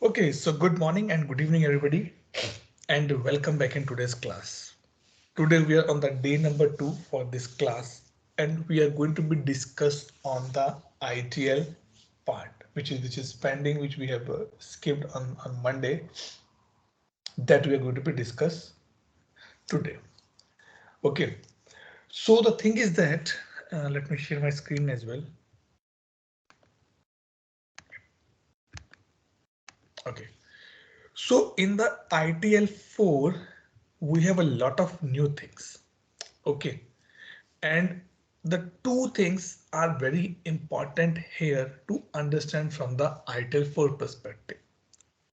Okay, so good morning and good evening, everybody, and welcome back in today's class. Today we are on the day number 2 for this class, and we are going to be discussed on the ITL part, which is pending, which we have skipped on Monday, that we are going to be discussed today. Okay, so the thing is that let me share my screen as well. Okay, so in the ITL4, we have a lot of new things. Okay, and the two things are very important here to understand from the ITIL4 perspective.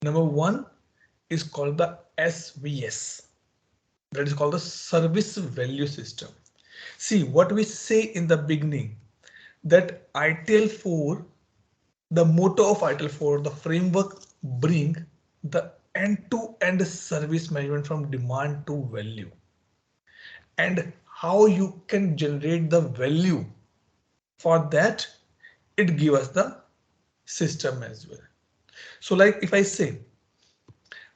Number one is called the SVS, that is called the service value system. See what we say in the beginning, that ITIL4, the motto of ITIL4, the framework bring the end-to-end service management from demand to value, and how you can generate the value. For that, it gives us the system as well. So like if I say,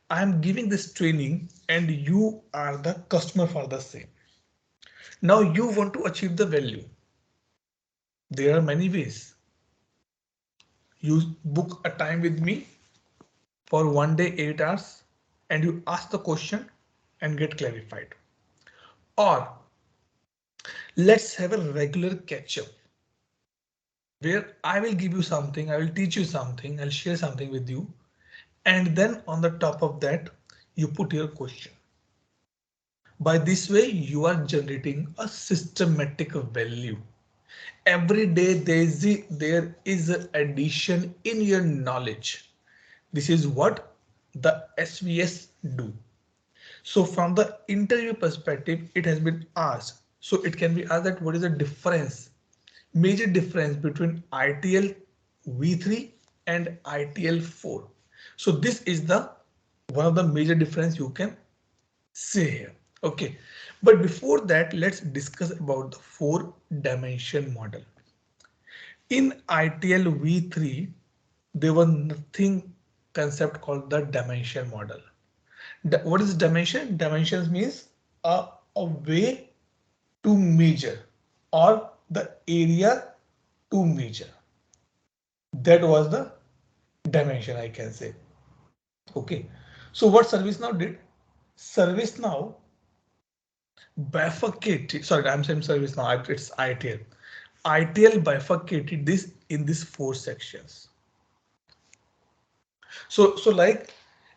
I am giving this training and you are the customer for the same. Now you want to achieve the value. There are many ways. You book a time with me for 1 day, 8 hours, and you ask the question and get clarified. Or let's have a regular catch up where I will give you something, I will teach you something, I'll share something with you. And then on the top of that, you put your question. By this way, you are generating a systematic value. Every day there is an addition in your knowledge. This is what the SVS do. So from the interview perspective, it has been asked. So it can be asked that what is the difference, major difference between ITL V3 and ITL4. So this is the one of the major difference you can say here. Okay, but before that, let's discuss about the 4 dimension model. In ITL V3, there was nothing concept called the dimension model. What is dimension? Dimensions means a way to measure, or the area to measure. That was the dimension, I can say. Okay, so what ServiceNow did? ServiceNow bifurcated, sorry, I'm saying ServiceNow, it's ITL. ITL bifurcated this in these 4 sections. So like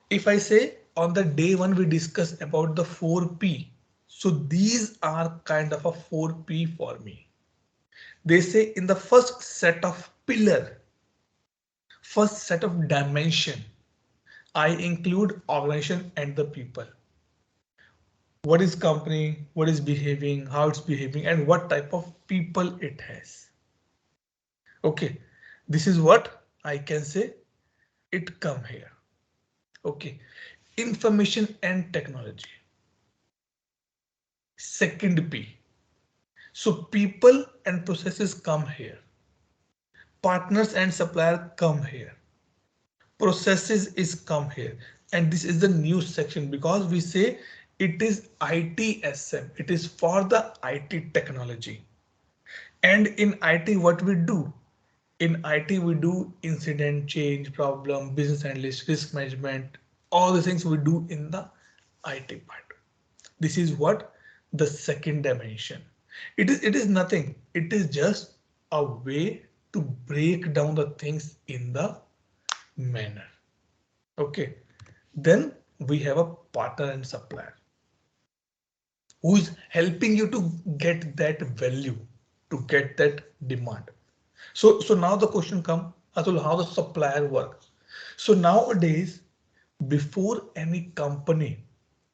if I say on the day 1 we discuss about the 4P. So these are kind of a 4P for me. They say in the first set of pillar, first set of dimension, I include organization and the people. What is company, what is behaving, how it's behaving, and what type of people it has. Okay, this is what I can say it come here. Okay, information and technology. Second P. So people and processes come here. Partners and supplier come here. Processes is come here. And this is the new section because we say it is ITSM. It is for the IT technology. And in IT, what we do? In IT, we do incident change, problem, business analyst, risk management, all the things we do in the IT part. This is what the second dimension. It is nothing. It is just a way to break down the things in the manner. Okay. Then we have a partner and supplier who is helping you to get that value, to get that demand. So now the question comes, Atul, how the supplier works. So nowadays, before any company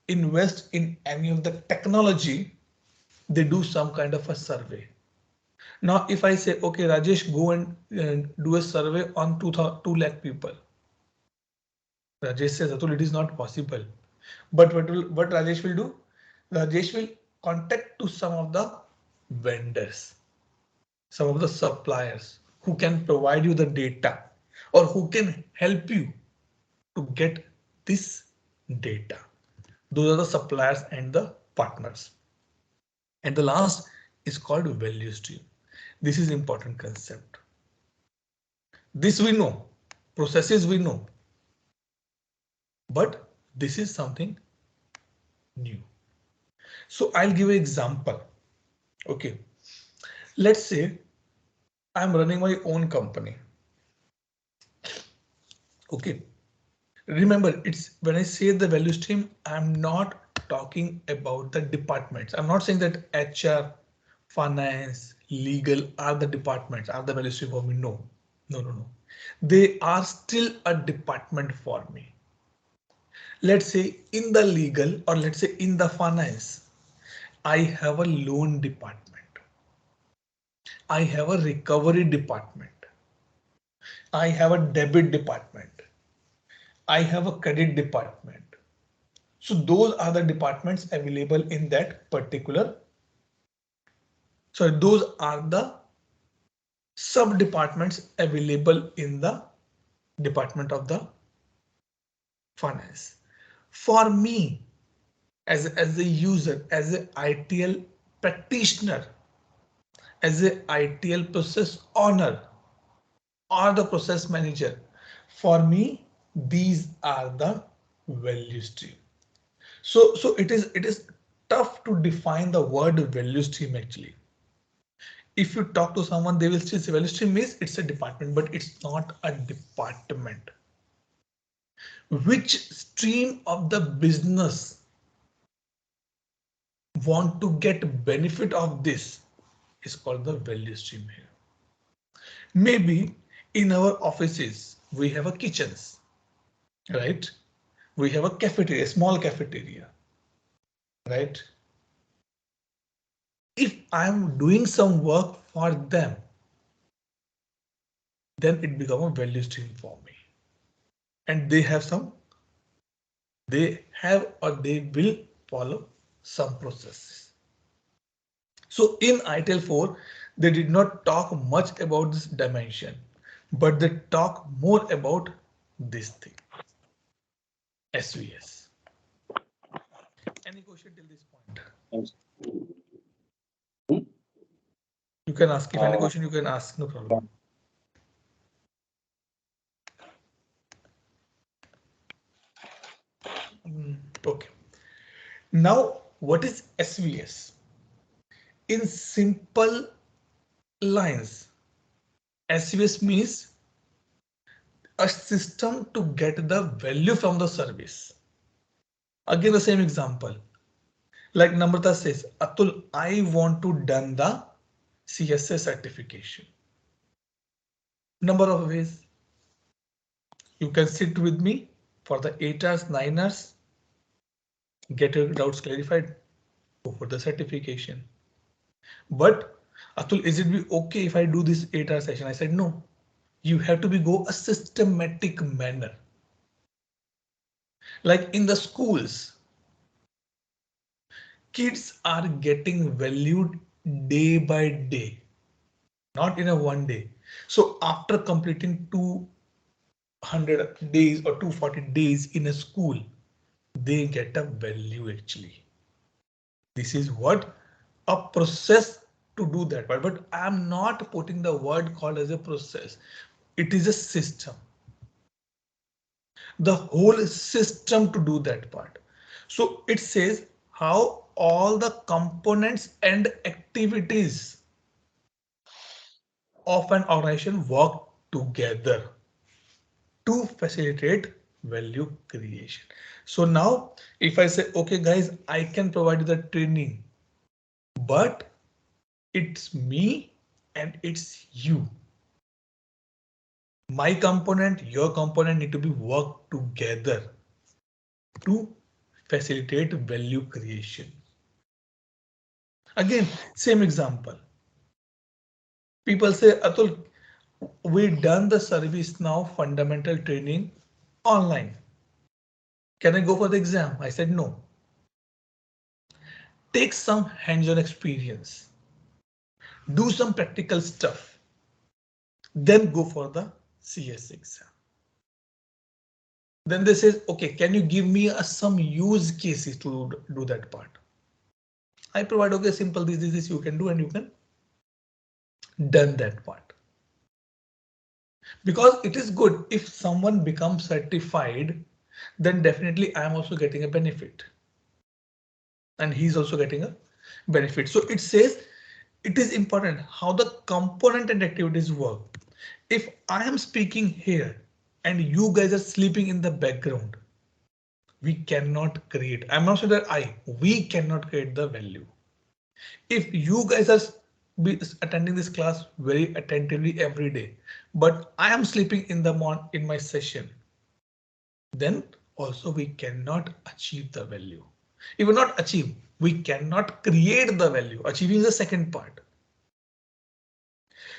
invest in any of the technology, they do some kind of a survey. Now, if I say, okay, Rajesh, go and do a survey on 2 lakh people. Rajesh says, Atul, it is not possible. But what Rajesh will do? Rajesh will contact to some of the vendors, some of the suppliers who can provide you the data or who can help you to get this data. Those are the suppliers and the partners. And the last is called value stream. This is important concept. This we know, processes we know, but this is something new. So I'll give an example. Okay, let's say I'm running my own company. Okay, remember, it's when I say the value stream, I'm not talking about the departments. I'm not saying that HR, finance, legal are the departments, are the value stream for me. No, no, no, no. They are still a department for me. Let's say in the legal, or let's say in the finance, I have a loan department. I have a recovery department. I have a debit department. I have a credit department. So those are the departments available in that particular. So those are the sub departments available in the department of the finance. For me, as a user, as an ITL practitioner, as a ITL process owner or the process manager, for me, these are the value stream. So it is tough to define the word value stream actually. If you talk to someone, they will still say value stream means it's a department, but it's not a department. Which stream of the business want to get benefit of this is called the value stream here. Maybe in our offices, we have a kitchens, right? We have a cafeteria, a small cafeteria, right? If I'm doing some work for them, then it becomes a value stream for me. And they have or they will follow some processes. So in ITIL4, they did not talk much about this dimension, but they talk more about this thing, SVS. Any question till this point? You can ask. If any question you can ask, no problem. Okay. Now, what is SVS? In simple lines, SVS means a system to get the value from the service. Again, the same example. Like Namrata says, Atul, I want to done the CSA certification. Number of ways. You can sit with me for the 8 hours, 9 hours, get your doubts clarified, go for the certification. But Atul, is it be okay if I do this 8-hour session? I said, no, you have to go a systematic manner. Like in the schools, kids are getting valued day by day, not in a one day. So after completing 200 days or 240 days in a school, they get a value actually. This is what a process to do that part, but I'm not putting the word called as a process. It is a system. The whole system to do that part. So it says how all the components and activities of an organization work together to facilitate value creation. So now if I say, okay, guys, I can provide the training, but it's me and it's you. My component, your component need to be work together to facilitate value creation. Again, same example. People say, Atul, we done the service now fundamental training online. Can I go for the exam? I said no. Take some hands-on experience. Do some practical stuff. Then go for the CS exam. Then they says, okay, can you give me some use cases to do that part? I provide, okay, simple, this you can do, and you can done that part. Because it is good if someone becomes certified, then definitely I am also getting a benefit. And he's also getting a benefit. So it says it is important how the component and activities work. If I am speaking here and you guys are sleeping in the background, we cannot create. I'm not saying that we cannot create the value. If you guys are attending this class very attentively every day, but I am sleeping in the in my session, then also we cannot achieve the value. If we not achieve, we cannot create the value. Achieving the second part.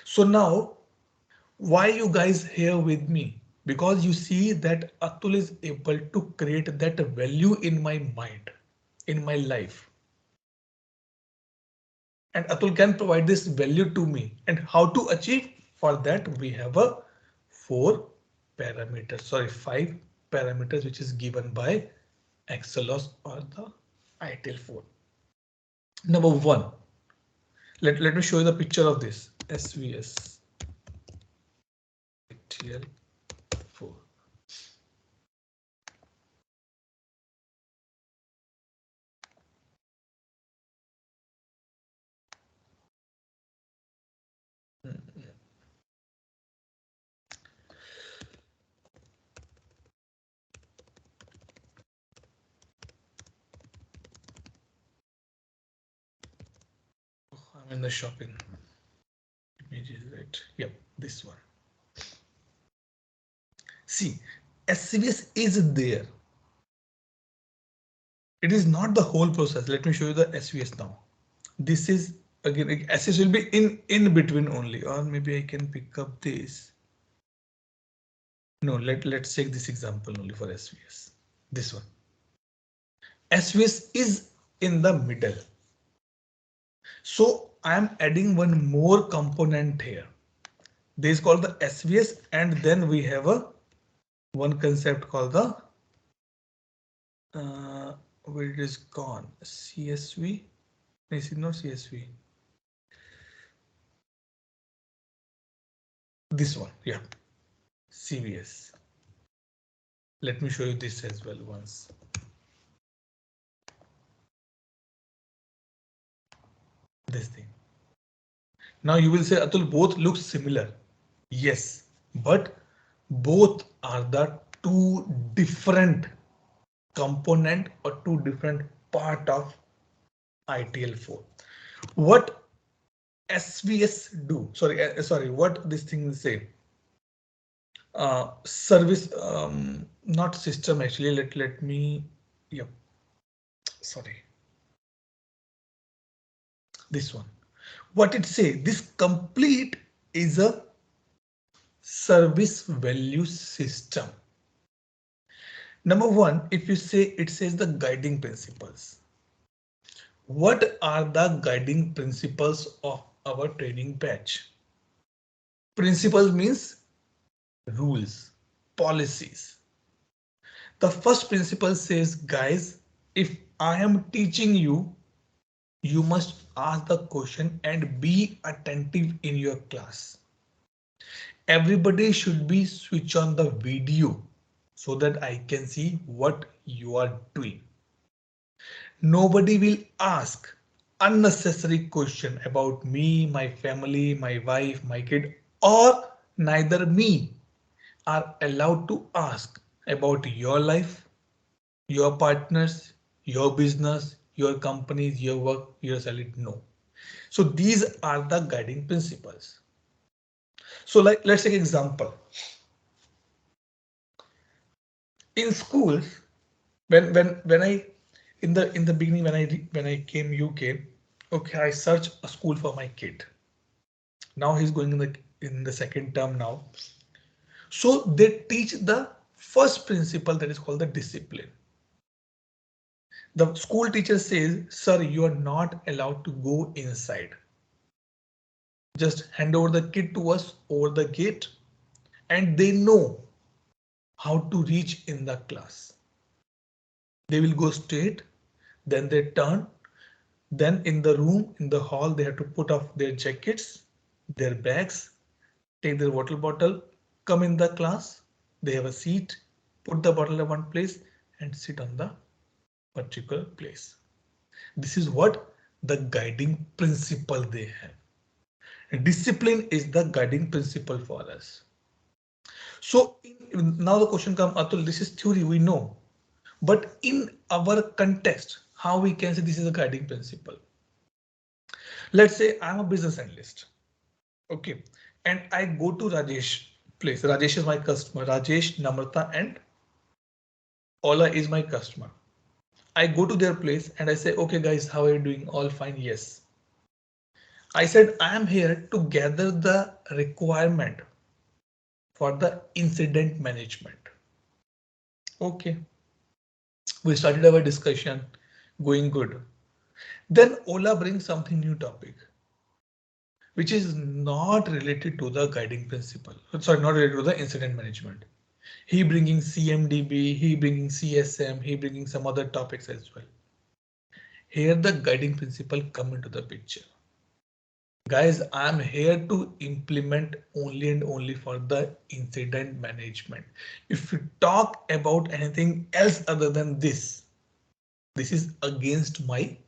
So now, why you guys here with me? Because you see that Atul is able to create that value in my mind, in my life. And Atul can provide this value to me. And how to achieve? For that, we have a 5 parameters, which is given by Excelos or the ITIL4. Number one, let me show you the picture of this SVS ITIL4. I'm in the shopping. Images, right? Yep, this one. See, SVS is there. It is not the whole process. Let me show you the SVS now. This is again SVS will be in between only, or maybe I can pick up this. No, let's take this example only for SVS. This one. SVS is in the middle. So I am adding one more component here. This is called the SVS, and then we have a one concept called the where it is gone, CSV. Is it not CSV? This one, yeah, CVS. Let me show you this as well once. This thing. Now you will say, Atul, both look similar. Yes, but both are the two different component or two different part of ITIL4. What SVS do? Sorry, what this thing will say? Service, not system actually. Let me, yep. Sorry, this one. What it say? This complete is a service value system. Number one, if you say it says the guiding principles. What are the guiding principles of our training batch? Principles means rules, policies. The first principle says, guys, if I am teaching you, you must ask the question and be attentive in your class. Everybody should be switch on the video so that I can see what you are doing. Nobody will ask unnecessary question about me, my family, my wife, my kid, or neither me are allowed to ask about your life, your partners, your business, your companies, your work, your salary. No. So these are the guiding principles. So let's take example. In schools, when I in the beginning when I came UK, okay, I searched a school for my kid. Now he's going in the second term now. So they teach the first principle, that is called the discipline. The school teacher says, sir, you are not allowed to go inside. Just hand over the kid to us over the gate, and they know how to reach in the class. They will go straight, then they turn, then in the room, in the hall, they have to put off their jackets, their bags, take their water bottle, come in the class, they have a seat, put the bottle at one place and sit on the particular place. This is what the guiding principle they have. Discipline is the guiding principle for us. So now the question comes, Atul, this is theory, we know. But in our context, how we can say this is a guiding principle? Let's say I'm a business analyst. Okay. And I go to Rajesh place. Rajesh is my customer. Rajesh, Namrata, and Ola is my customer. I go to their place and I say, okay, guys, how are you doing? All fine. Yes. I said, I am here to gather the requirement for the incident management. Okay. We started our discussion, going good. Then Ola brings something new topic, which is not related to the guiding principle. Sorry, not related to the incident management. He bringing CMDB, he bringing CSM, he bringing some other topics as well. Here the guiding principle come into the picture. Guys, I'm here to implement only and only for the incident management. If you talk about anything else other than this is against my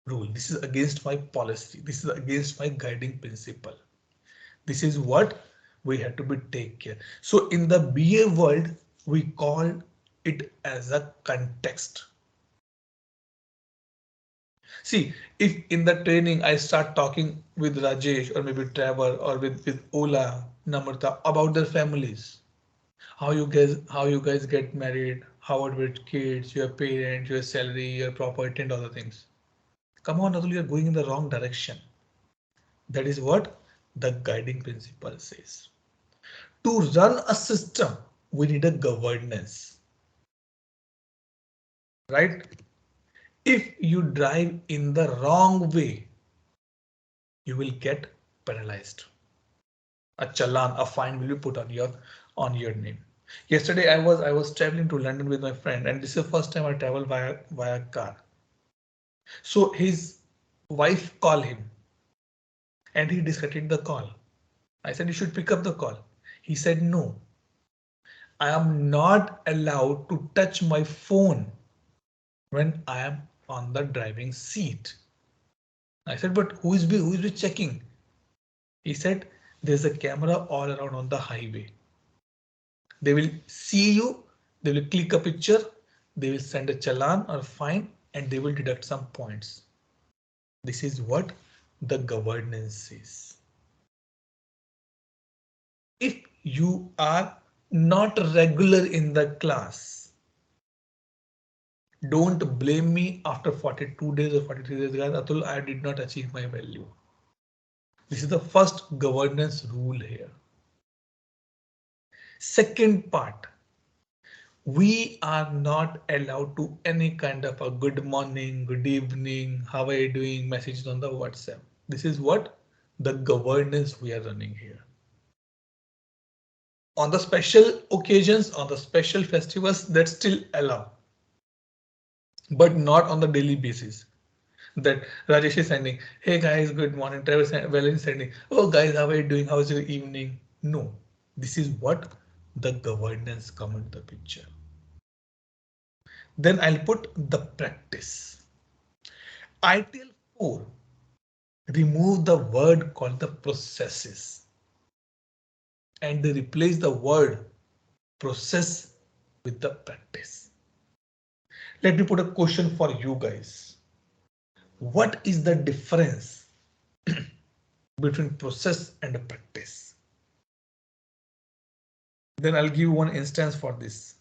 rule. This is against my policy. This is against my guiding principle. This is what we have to be take care. So in the BA world, we call it as a context. See, if in the training I start talking with Rajesh or maybe Trevor or with Ola, Namrata about their families, how you guys get married, how are your kids, your parents, your salary, your property and other things. Come on, Atul, you're going in the wrong direction. That is what the guiding principle says. To run a system, we need a governance, right? If you drive in the wrong way, you will get penalized. A challan, a fine will be put on your name. Yesterday I was traveling to London with my friend, and this is the first time I travel via car. So his wife called him and he disconnected the call. I said you should pick up the call. He said no. I am not allowed to touch my phone when I am on the driving seat. I said, but who is checking? He said, there's a camera all around on the highway. They will see you, they will click a picture, they will send a challan or fine, and they will deduct some points. This is what the governance is. If you are not regular in the class, don't blame me after 42 days or 43 days, guys. Atul, I did not achieve my value. This is the first governance rule here. Second part, we are not allowed to any kind of a good morning, good evening, how are you doing messages on the WhatsApp. This is what the governance we are running here. On the special occasions, on the special festivals, that still allow, but not on the daily basis. That Rajesh is sending, hey guys, good morning. Travis is sending, oh guys, how are you doing? How's your evening? No, this is what the governance come into the picture. Then I'll put the practice. ITIL4 remove the word called the processes and they replace the word process with the practice. Let me put a question for you guys. What is the difference between process and a practice? Then I'll give you one instance for this.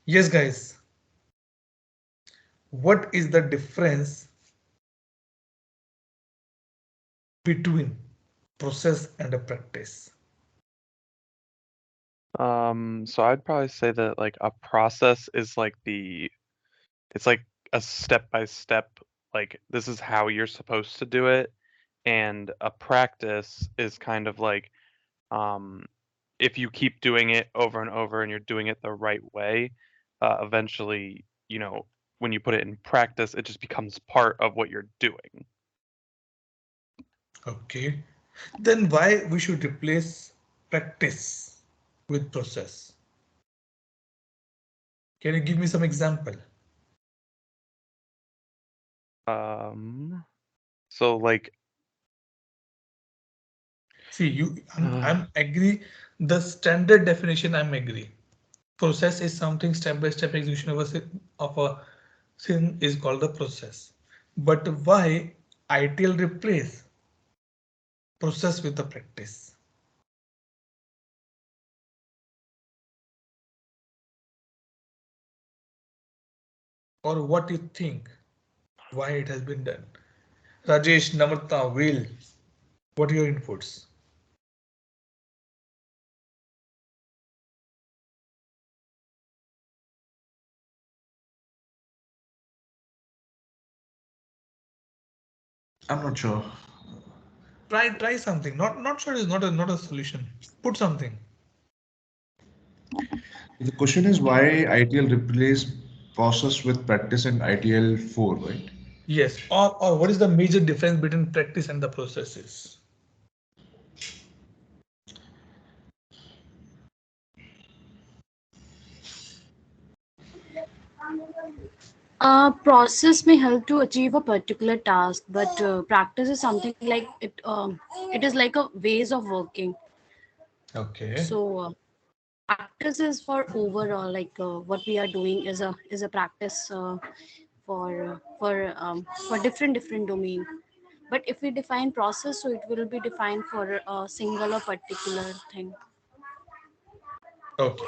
Yes, guys. What is the difference between process and a practice? So I'd probably say that like a process is like it's like a step by step, like this is how you're supposed to do it. And a practice is kind of like, um, if you keep doing it over and over and you're doing it the right way, eventually, when you put it in practice, it just becomes part of what you're doing. Okay. Then why we should replace practice with process? Can you give me some example? So like, See, I'm agree. The standard definition, I'm agree. Process is something step-by-step execution of a thing is called the process. But why ITL replace process with the practice? Or what do you think? Why it has been done? Rajesh, Namrata, Will, what are your inputs? I'm not sure. Try something. Not sure is not a solution. Put something. The question is why ITL replace process with practice in ITL4, right? Yes. Or what is the major difference between practice and the processes? A process may help to achieve a particular task, but practice is something like it is like a ways of working. Okay. So practice is for overall, like what we are doing is a practice for different domain. But if we define process, so it will be defined for a single or particular thing. Okay.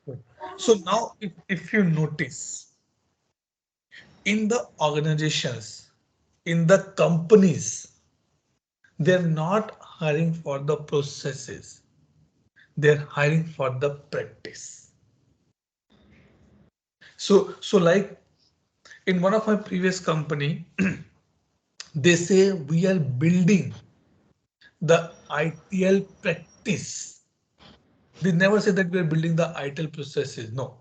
Good. So now if you notice in the organizations, in the companies, they're not hiring for the processes. They're hiring for the practice. So like in one of my previous company, they say we are building the ITL practice. They never say that we are building the ITL processes. No.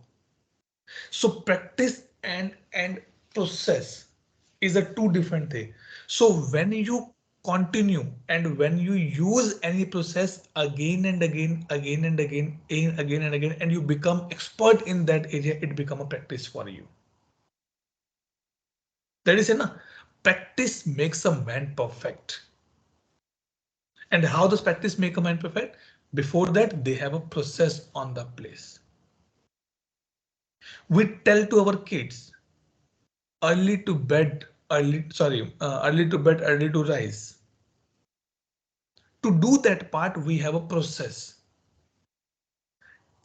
So practice and process is a two different thing. So when you continue and when you use any process again and again, again and again, again and again, and you become expert in that area, it become a practice for you. That is enough. Practice makes a man perfect. And how does practice make a man perfect? Before that, they have a process on the place. We tell to our kids early to bed, early to bed, early to rise. To do that part, we have a process.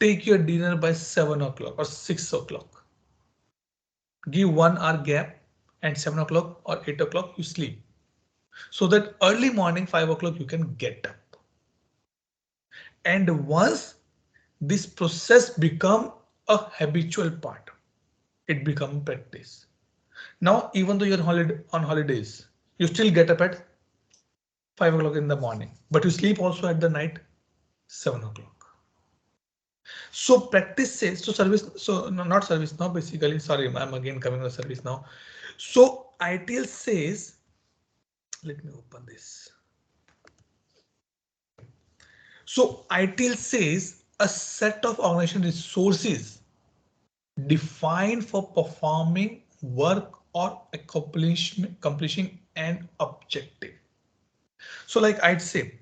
Take your dinner by 7 o'clock or 6 o'clock. Give 1 hour gap and 7 o'clock or 8 o'clock you sleep. So that early morning 5 o'clock you can get up. And once this process become a habitual part, it become practice. Now, even though you're on holidays, you still get up at 5 o'clock in the morning, but you sleep also at the night 7 o'clock. So practice says so service. So no, not service now. Basically, sorry, I'm again coming to service now. So ITL says, let me open this. So ITL says a set of organization resources defined for performing work or accomplishing an objective. So like I'd say,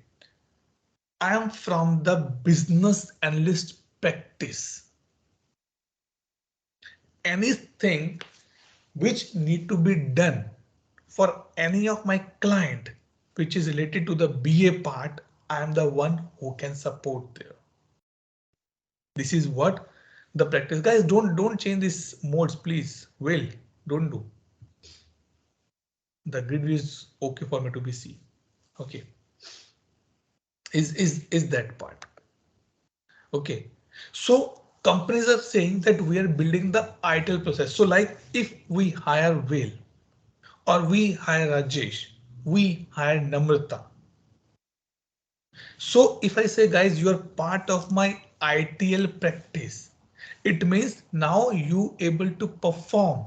I am from the business analyst practice. Anything which need to be done for any of my client which is related to the BA part, I am the one who can support there. This is what the practice. Guys, don't change these modes, please. Will, don't do. The grid is okay for me to be seen. Okay. Is that part. Okay. So companies are saying that we are building the ITIL process. So like if we hire Will or we hire Rajesh, we hire Namrata. So if I say, guys, you are part of my ITL practice, it means now you able to perform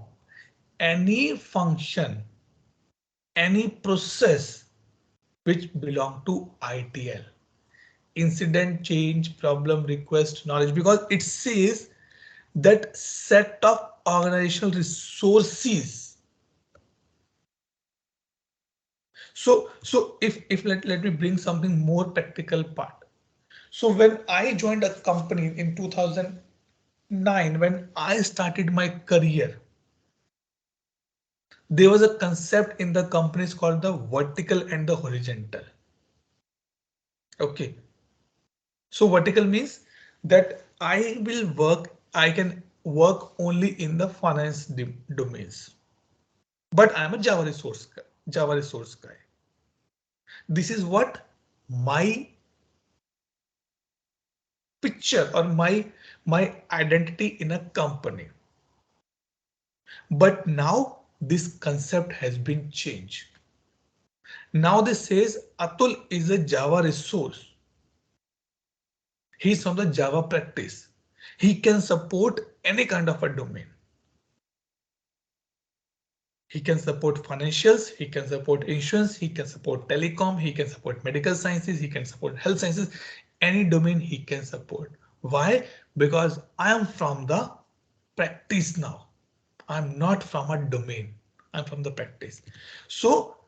any function, any process which belong to ITL. Incident, change, problem, request, knowledge, because it says that set of organizational resources. So let me bring something more practical part. So when I joined a company in 2009, when I started my career, there was a concept in the companies called the vertical and the horizontal. Okay. So vertical means that I can work only in the finance domains, but I'm a Java resource guy. This is what my picture or my identity in a company. But now this concept has been changed. Now this says Atul is a Java resource. He's from the Java practice. He can support any kind of a domain. He can support financials, he can support insurance, he can support telecom, he can support medical sciences, he can support health sciences, any domain he can support. Why? Because I am from the practice now. I'm not from a domain. I'm from the practice. So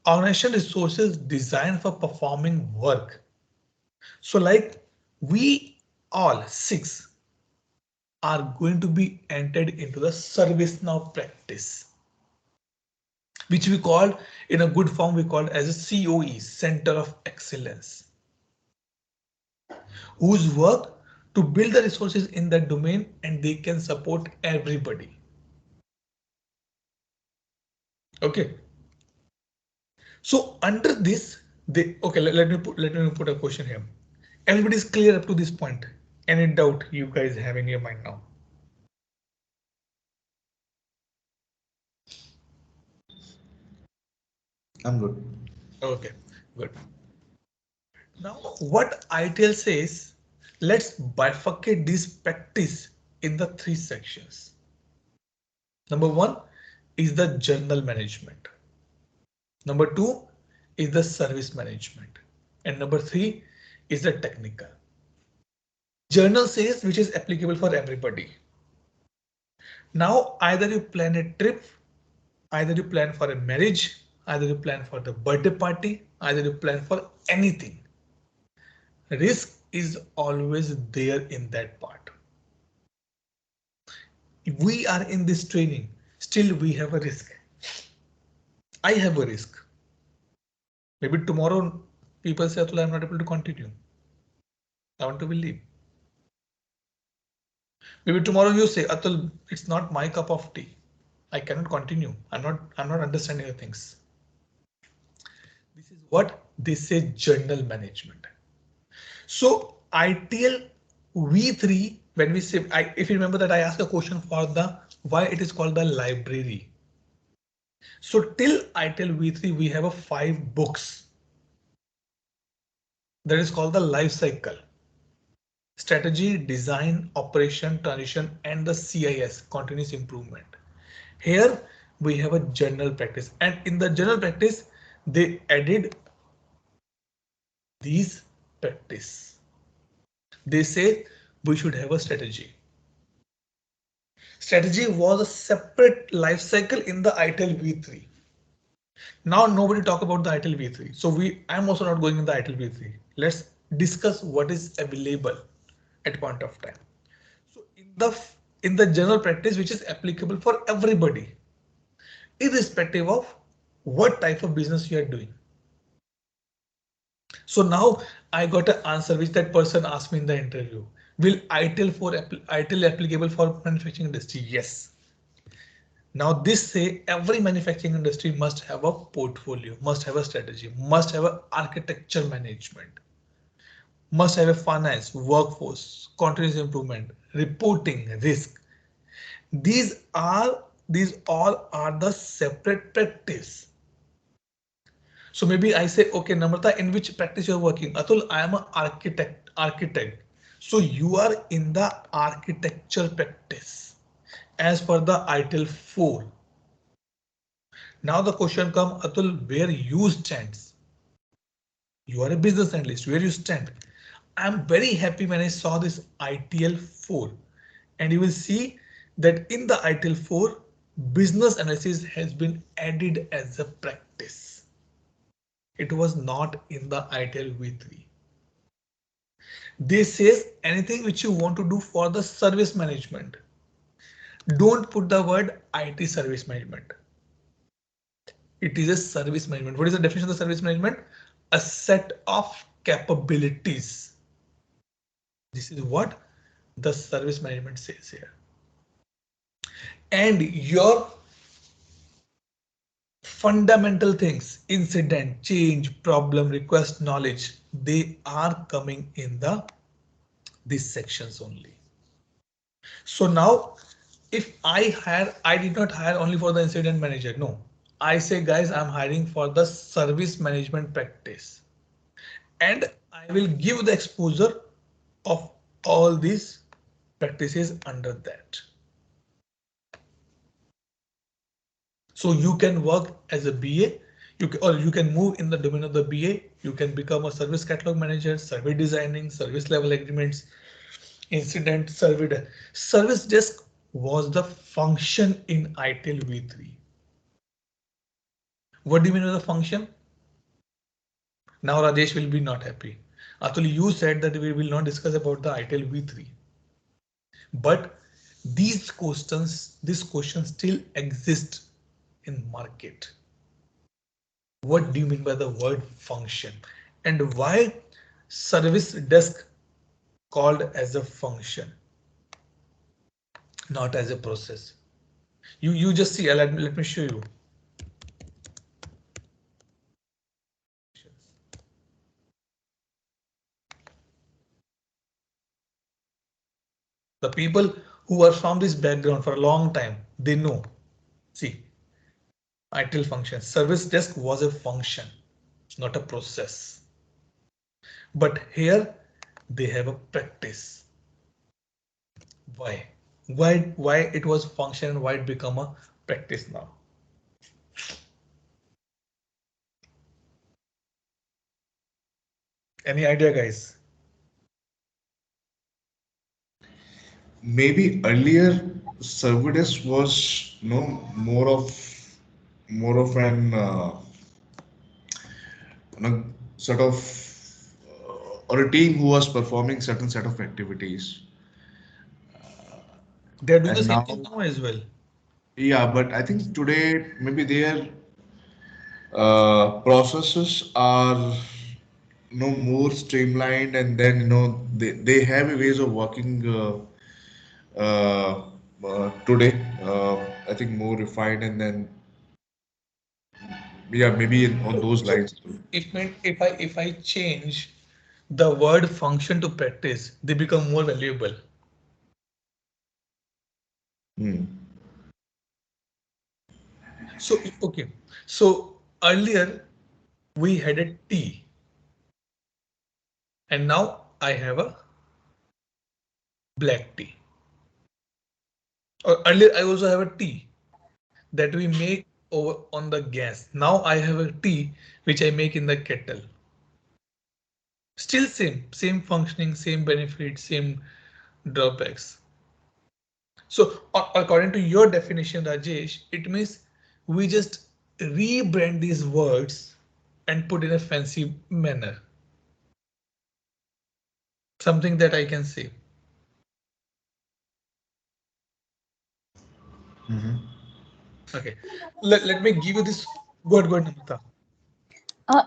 organization resources designed for performing work. So like we all six are going to be entered into the ServiceNow practice, which we call in a good form, we call as a COE, Center of Excellence, whose work to build the resources in that domain and they can support everybody. Okay. So under this, let me put a question here. Everybody is clear up to this point. Any doubt you guys have in your mind now? I'm good. Okay, good. Now what ITL says, let's bifurcate this practice in the three sections. Number one is the journal management. Number two is the service management. And number three is the technical. Journal says which is applicable for everybody. Now either you plan a trip, either you plan for a marriage, either you plan for the birthday party, either you plan for anything. Risk is always there in that part. If we are in this training, still we have a risk. I have a risk. Maybe tomorrow people say, Atul, I'm not able to continue. I want to leave. Maybe tomorrow you say, Atul, it's not my cup of tea. I cannot continue. I'm not understanding the things. This is what they say journal management. So ITL V3, when we say, if you remember that I asked a question for the why it is called the library. So till ITL V3, we have a 5 books that is called the life cycle. Strategy, design, operation, transition, and the CIS, continuous improvement. Here we have a general practice, and in the general practice, they added these practice. They say we should have a strategy. Strategy was a separate life cycle in the ITIL V3. Now nobody talk about the ITIL V3. So I'm also not going in the ITIL V3. Let's discuss what is available at point of time. So in the general practice, which is applicable for everybody, irrespective of what type of business you are doing. So now I got an answer which that person asked me in the interview. Will ITIL applicable for manufacturing industry? Yes. Now this say every manufacturing industry must have a portfolio, must have a strategy, must have an architecture management, must have a finance, workforce, continuous improvement, reporting, risk. These all are the separate practice. So maybe I say, okay, Namrata, in which practice you're working? Atul, I am an architect. So you are in the architecture practice as per the ITIL4. Now the question comes, Atul, where you stands? You are a business analyst, where you stand? I'm very happy when I saw this ITIL4, and you will see that in the ITIL4, business analysis has been added as a practice. It was not in the ITIL V3. This says anything which you want to do for the service management. Don't put the word IT service management. It is a service management. What is the definition of the service management? A set of capabilities. This is what the service management says here. And your fundamental things, incident, change, problem, request, knowledge, they are coming in the these sections only. So now if I did not hire only for the incident manager. No, I say, guys, I'm hiring for the service management practice, and I will give the exposure of all these practices under that. So you can work as a BA, or you can move in the domain of the BA. You can become a service catalog manager, survey designing, service level agreements, incident survey. Service desk was the function in ITIL V3. What do you mean by the function? Now Rajesh will be not happy. Atul, you said that we will not discuss about the ITIL V3. But these questions, this question still exist in market. What do you mean by the word function? And why service desk called as a function, not as a process? You just see, let me show you. The people who are from this background for a long time, they know. See, ITIL function, service desk was a function, not a process. But here they have a practice. Why? Why it was function and why it become a practice now? Any idea, guys? Maybe earlier Servidus was more of an sort of or a team who was performing certain set of activities. They're doing the And same now, thing now as well. yeah, but I think today maybe their processes are more streamlined, and then they have a ways of working today. I think more refined, and then yeah, maybe on those So lines. it meant if I change the word function to practice, they become more valuable. Hmm. So okay. So earlier we had a T, and now I have a black tea. Or earlier I also have a tea that we make over on the gas. Now I have a tea which I make in the kettle. Still same functioning, same benefits, same drawbacks. So according to your definition, Rajesh, it means we just rebrand these words and put in a fancy manner. Something that I can say. Okay. Let me give you this. Go ahead, Namrata.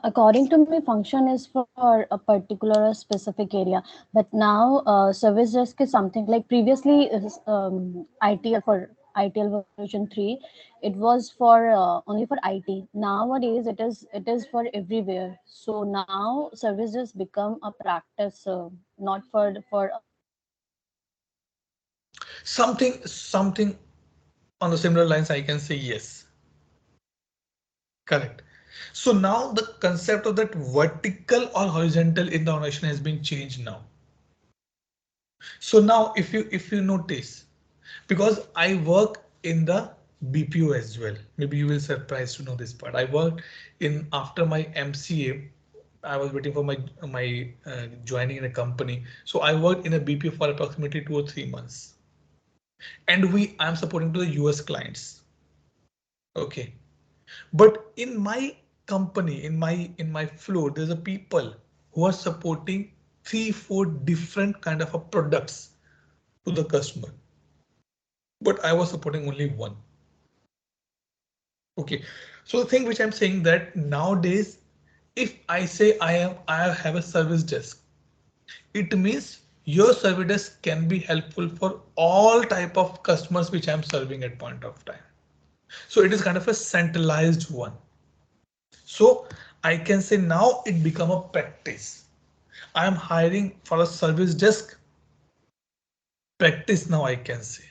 According to me, function is for a particular or specific area. But now, service desk is something like previously ITL for ITL version 3. It was for only for IT. Nowadays, it is for everywhere. So now, service desk become a practice, not for Something on the similar lines, I can say yes. Correct. So now the concept of that vertical or horizontal in the organization has been changed now. So now if you notice, because I work in the BPO as well, maybe you will surprised to know this part. I worked in after my MCA. I was waiting for my joining in a company. So I worked in a BPO for approximately 2 or 3 months, and I'm supporting to the US clients. Okay, but in my company, in my flow, there's a people who are supporting 3, 4 different kind of a products to the customer, but I was supporting only one. Okay, so the thing which I'm saying that nowadays, if I say I have a service desk, it means your service desk can be helpful for all type of customers which I'm serving at point of time. So it is kind of a centralized one. So I can say now it become a practice. I am hiring for a service desk practice now, I can say.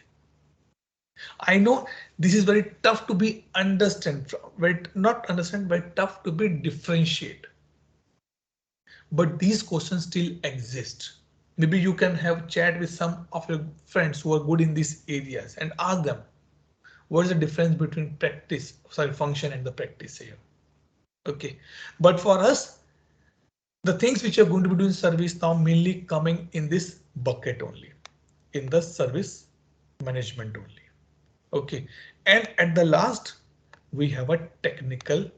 I know this is very tough to be understand, very not understand, but tough to be differentiate. But these questions still exist. Maybe you can have chat with some of your friends who are good in these areas and ask them what is the difference between function and the practice here. Okay, but for us, the things which are going to be doing service now mainly coming in this bucket only, in the service management only. Okay, and at the last, we have a technical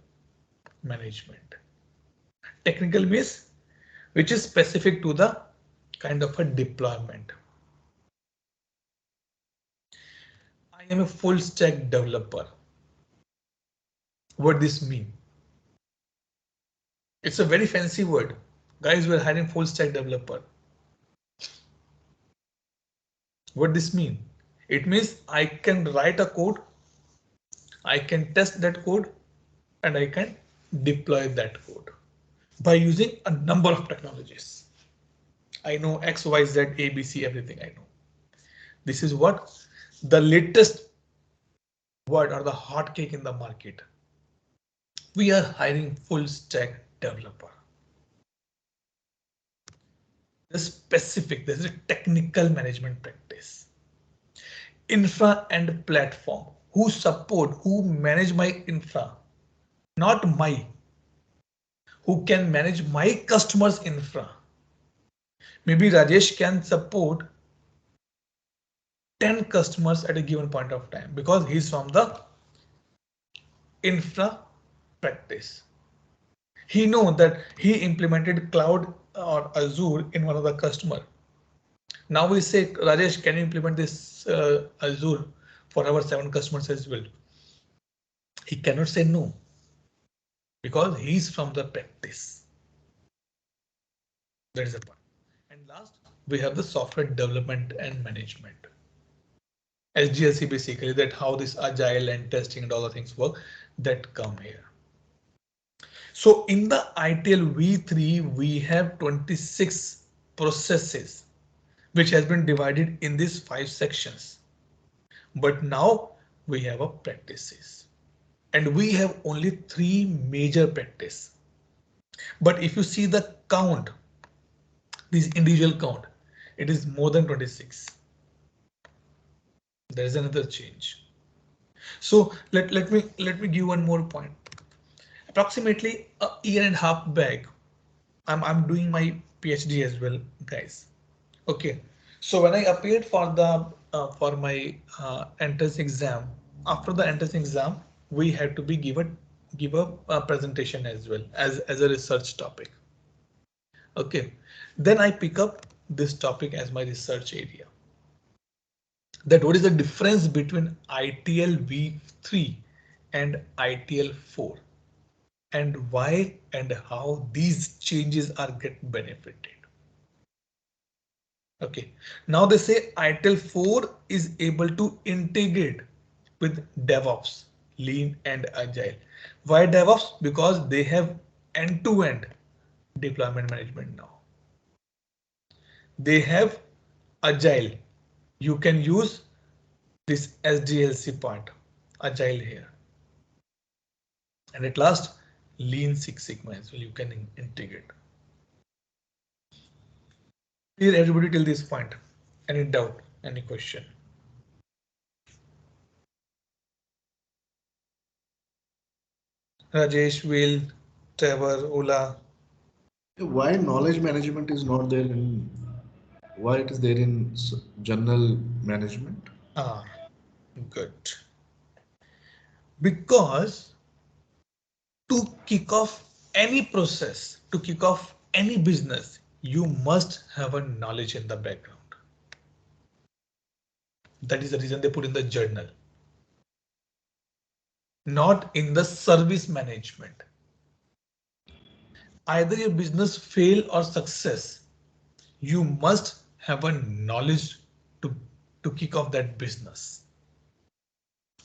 management. Technical means which is specific to the kind of a deployment. I am a full stack developer. What this mean? It's a very fancy word. Guys, we're hiring full stack developer. What this mean? It means I can write a code, I can test that code, and I can deploy that code by using a number of technologies. I know X, Y, Z, A, B, C, everything I know. This is what the latest word or the hot cake in the market. We are hiring full stack developer. There's a technical management practice. Infra and platform. Who manage my infra, not my, who can manage my customers' infra. Maybe Rajesh can support 10 customers at a given point of time because he's from the infra practice. He know that he implemented cloud or Azure in one of the customer. Now we say, Rajesh, can you implement this Azure for our 7 customers as well? He cannot say no because he's from the practice. That is the point. And last, we have the software development and management. SDLC basically that how this agile and testing and all the things work that come here. So in the ITIL V3, we have 26 processes which has been divided in these 5 sections. But now we have a practices and we have only 3 major practice. But if you see the count, this individual count, it is more than 26. There is another change. So let me give one more point. Approximately a year and a half back, I'm doing my PhD as well, guys. Okay, so when I appeared for the for my entrance exam, after the entrance exam, we had to be give a presentation as well as a research topic. Okay, then I pick up this topic as my research area. That what is the difference between ITIL v3 and ITIL4 and why and how these changes are get benefited. Okay, now they say ITIL4 is able to integrate with DevOps, Lean and Agile. Why DevOps? Because they have end-to-end deployment management now. They have Agile. You can use this SDLC part, Agile here. And at last, Lean Six Sigma as well. You can integrate. Clear everybody till this point? Any doubt? Any question? Rajesh, Will, Trevor, Ola. Why knowledge management is not there in, why it is there in general management? Ah, good. Because to kick off any process, to kick off any business, you must have a knowledge in the background. That is the reason they put in the journal, not in the service management. Either your business fail or success, you must have a knowledge to kick off that business.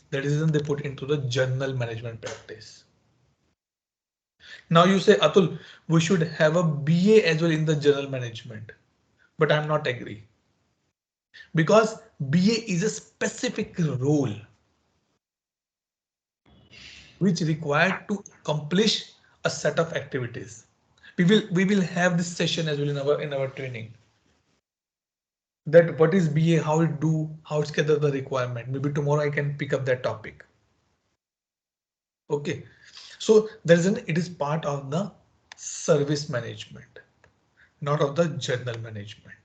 That is the reason they put into the journal management practice. Now you say, Atul, we should have a BA as well in the journal management, but I'm not agree. Because BA is a specific role which required to accomplish a set of activities. We will have this session as well in our training. That what is BA, how it do, how it's gather the requirement. Maybe tomorrow I can pick up that topic. Okay, so it is part of the service management, not of the journal management.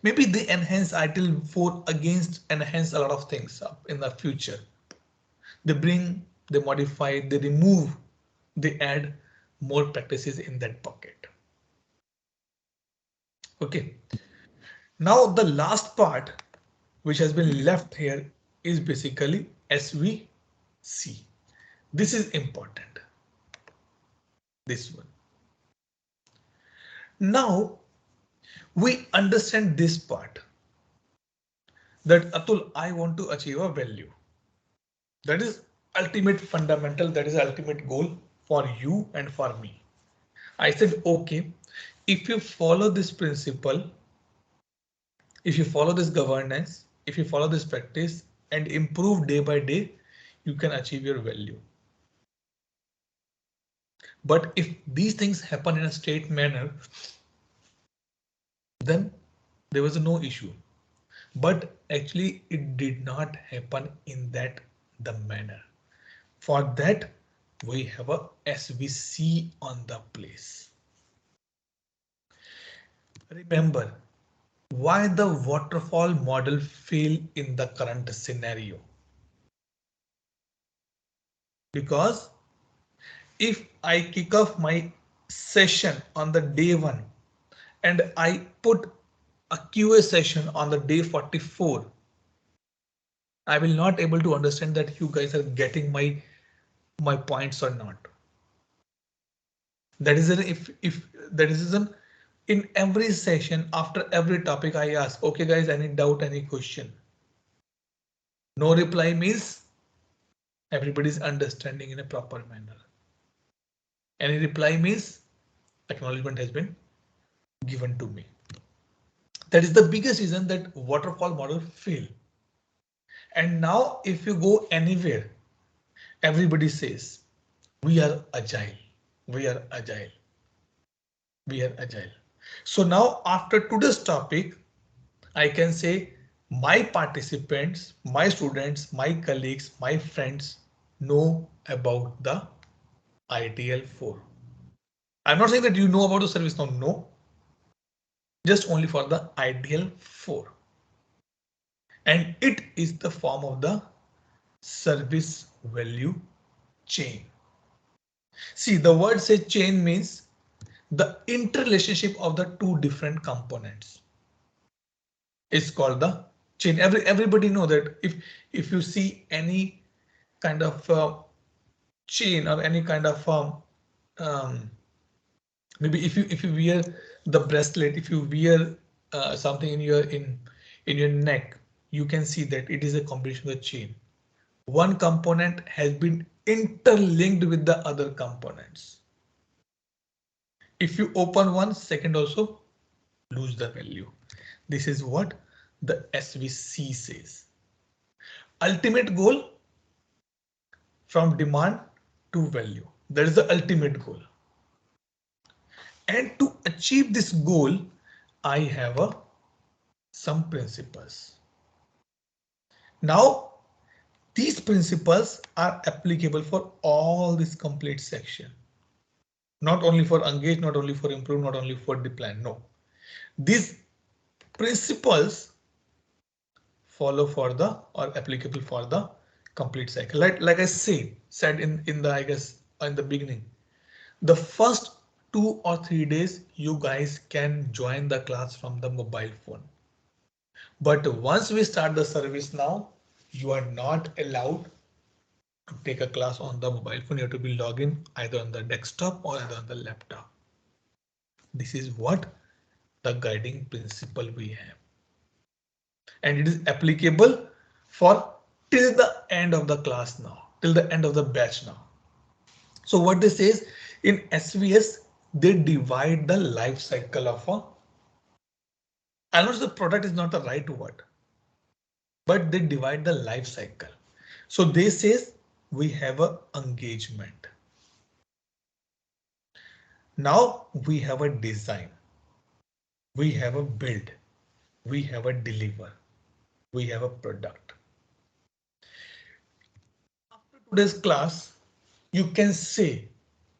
Maybe they enhance ITIL4 against enhance a lot of things up in the future. They bring, they modify, they remove, they add more practices in that bucket. Okay. Now the last part which has been left here is basically SVC. This is important. This one. Now we understand this part that Atul, I want to achieve a value. That is ultimate fundamental. That is ultimate goal for you and for me. I said, OK, if you follow this principle, if you follow this governance, if you follow this practice and improve day by day, you can achieve your value. But if these things happen in a straight manner, then there was no issue. But actually it did not happen in the manner. For that, we have a SVC on the place. Remember, why the waterfall model fail in the current scenario? Because if I kick off my session on the day 1 and I put a QA session on the day 44, I will not able to understand that you guys are getting my points or not. That is if that is in every session after every topic I ask, okay guys, any doubt, any question? No reply means everybody's understanding in a proper manner. Any reply means acknowledgement has been given to me. That is the biggest reason that waterfall model fail. And now if you go anywhere, everybody says we are agile, we are agile, we are agile. So now after today's topic, I can say my participants, my students, my colleagues, my friends know about the ITIL4. I'm not saying that you know about the service now, no, just only for the ITIL4. And it is the form of the service value chain. See, the word say chain means the interrelationship of the two different components is called the chain. Everybody know that if you see any kind of chain or any kind of maybe if you wear the bracelet, if you wear something in your neck, you can see that it is a combination of the chain. One component has been interlinked with the other components. If you open one, second also lose the value. This is what the SVC says. Ultimate goal from demand to value. That is the ultimate goal. And to achieve this goal, I have some principles. Now, these principles are applicable for all this complete section. Not only for engage, not only for improve, not only for deploy. No. These principles follow for the or applicable for the complete cycle. Like I said in the I guess in the beginning, the first 2 or 3 days you guys can join the class from the mobile phone. But once we start the service now, you are not allowed to take a class on the mobile phone. You have to be logged in either on the desktop or either on the laptop. This is what the guiding principle we have. And it is applicable for till the end of the class now, till the end of the batch now. So what this says in SVS, they divide the life cycle of a, I know the product is not the right word, but they divide the life cycle. So they says we have a engagement. Now we have a design, we have a build, we have a deliver, we have a product. After today's class, you can say,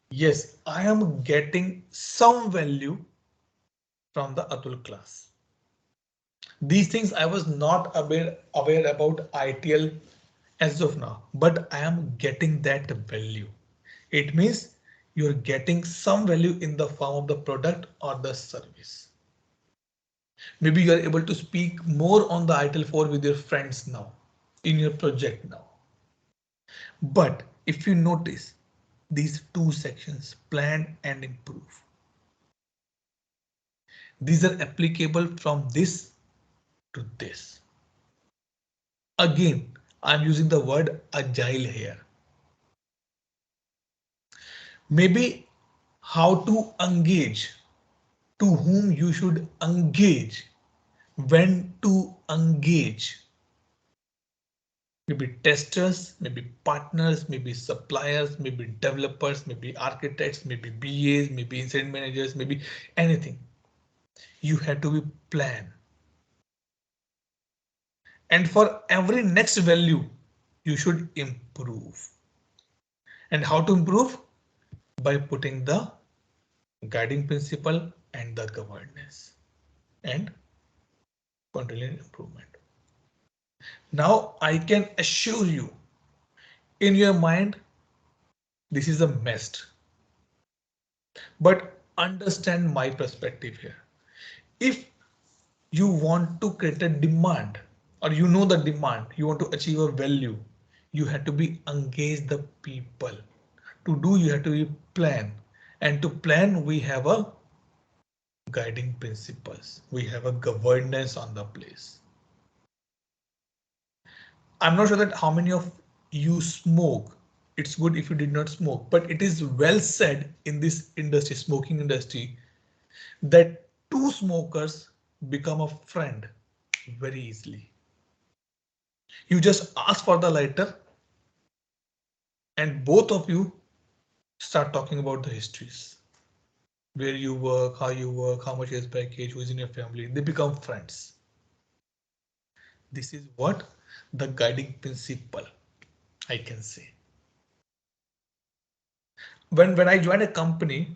yes, I am getting some value from the ITIL class. These things I was not aware about ITIL as of now, but I am getting that value. It means you're getting some value in the form of the product or the service. Maybe you are able to speak more on the ITIL4 with your friends now, in your project now. But if you notice these two sections, plan and improve, these are applicable from this to this. Again, I'm using the word agile here. Maybe how to engage, to whom you should engage, when to engage. Maybe testers, maybe partners, maybe suppliers, maybe developers, maybe architects, maybe BAs, maybe incident managers, maybe anything. You have to be plan. And for every next value, you should improve. And how to improve? By putting the guiding principle and the governance and continuous improvement. Now I can assure you in your mind, this is a mess. But understand my perspective here. If you want to create a demand or you know the demand, you want to achieve a value, you have to be engage the people. To do, you have to be plan. And to plan, we have a guiding principles. We have a governance on the place. I'm not sure that how many of you smoke. It's good if you did not smoke, but it is well said in this industry, smoking industry, that two smokers become a friend very easily. You just ask for the lighter and both of you start talking about the histories. Where you work, how much is package, who is in your family. They become friends. This is what the guiding principle I can say. When I joined a company,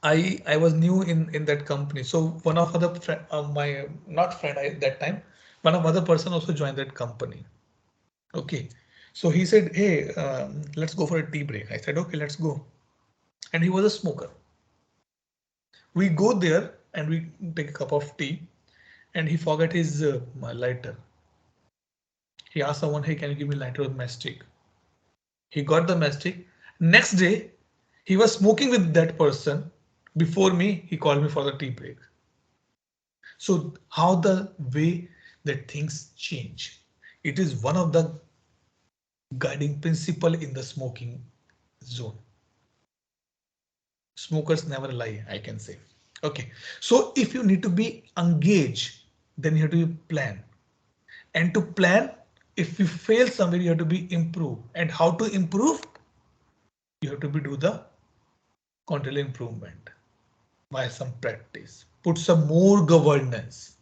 I was new in that company. So one of other friend, my not friend at that time, one of other person also joined that company. Okay, so he said, hey, let's go for a tea break. I said, okay, let's go. And he was a smoker. We go there and we take a cup of tea, and he forgot his lighter. He asked someone, hey, can you give me lighter with mastic? He got the mastic. Next day, he was smoking with that person. Before me, he called me for the tea break. So how the way that things change. It is one of the guiding principle in the smoking zone. Smokers never lie, I can say. Okay, so if you need to be engaged, then you have to plan. And to plan, if you fail somewhere, you have to be improve. And how to improve? You have to do the continual improvement by some practice. Put some more governance.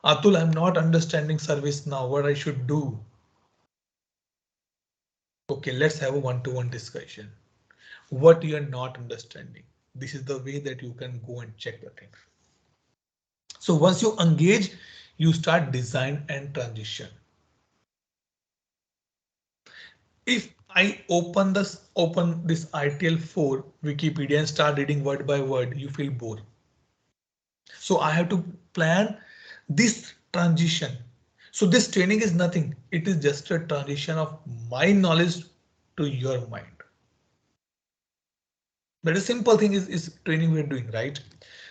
Atul, I'm not understanding service now. What I should do? Okay, let's have a one-to-one discussion. What you are not understanding. This is the way that you can go and check the thing. So once you engage, you start design and transition. If I open this ITIL4 Wikipedia and start reading word by word, you feel bored. So I have to plan this transition. So this training is nothing. It is just a transition of my knowledge to your mind. But a simple thing is training we're doing, right?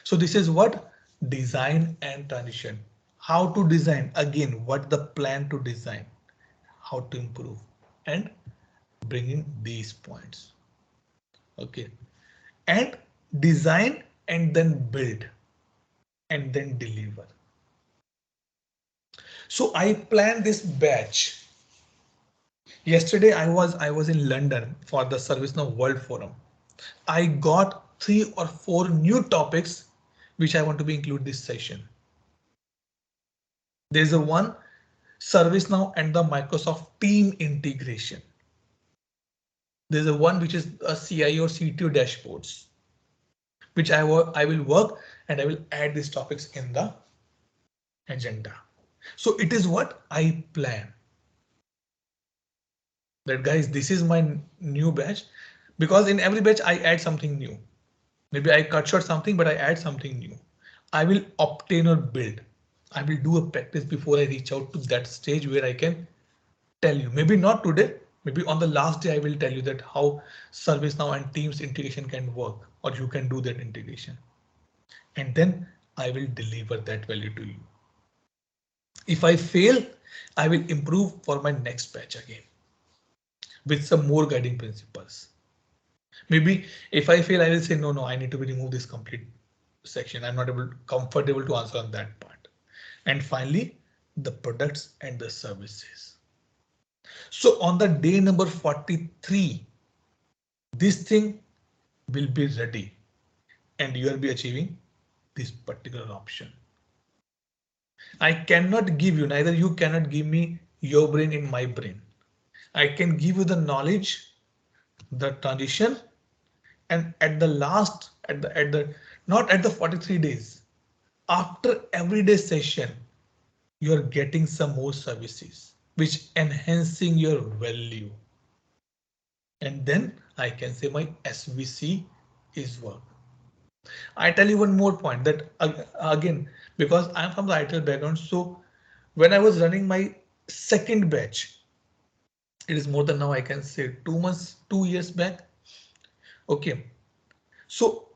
So this is what design and transition. How to design, again, what the plan to design, how to improve, and bringing these points. Okay, and design and then build and then deliver. So I planned this batch. Yesterday I was in London for the ServiceNow World Forum. I got 3 or 4 new topics which I want to be include this session. There's a one ServiceNow and the Microsoft Team integration. There's a one which is a CIO or CTO dashboards, which I will work and I will add these topics in the agenda. So it is what I plan. That guys, this is my new batch, because in every batch I add something new. Maybe I cut short something, but I add something new. I will obtain or build. I will do a practice before I reach out to that stage where I can tell you. Maybe not today. Maybe on the last day I will tell you that how ServiceNow and Teams integration can work, or you can do that integration. And then I will deliver that value to you. If I fail, I will improve for my next batch again with some more guiding principles. Maybe if I fail, I will say, no, I need to remove this complete section. I'm not comfortable to answer on that part. And finally, the products and the services. So on the day number 43, this thing will be ready and you will be achieving this particular option. I cannot give you, neither you cannot give me your brain in my brain. I can give you the knowledge, the transition, and at the last, not at the 43 days, after everyday session, you are getting some more services which enhancing your value. And then I can say my SVC is work. I tell you one more point that again, because I'm from the ITIL background, so when I was running my second batch, it is more than now I can say 2 years back. Okay, so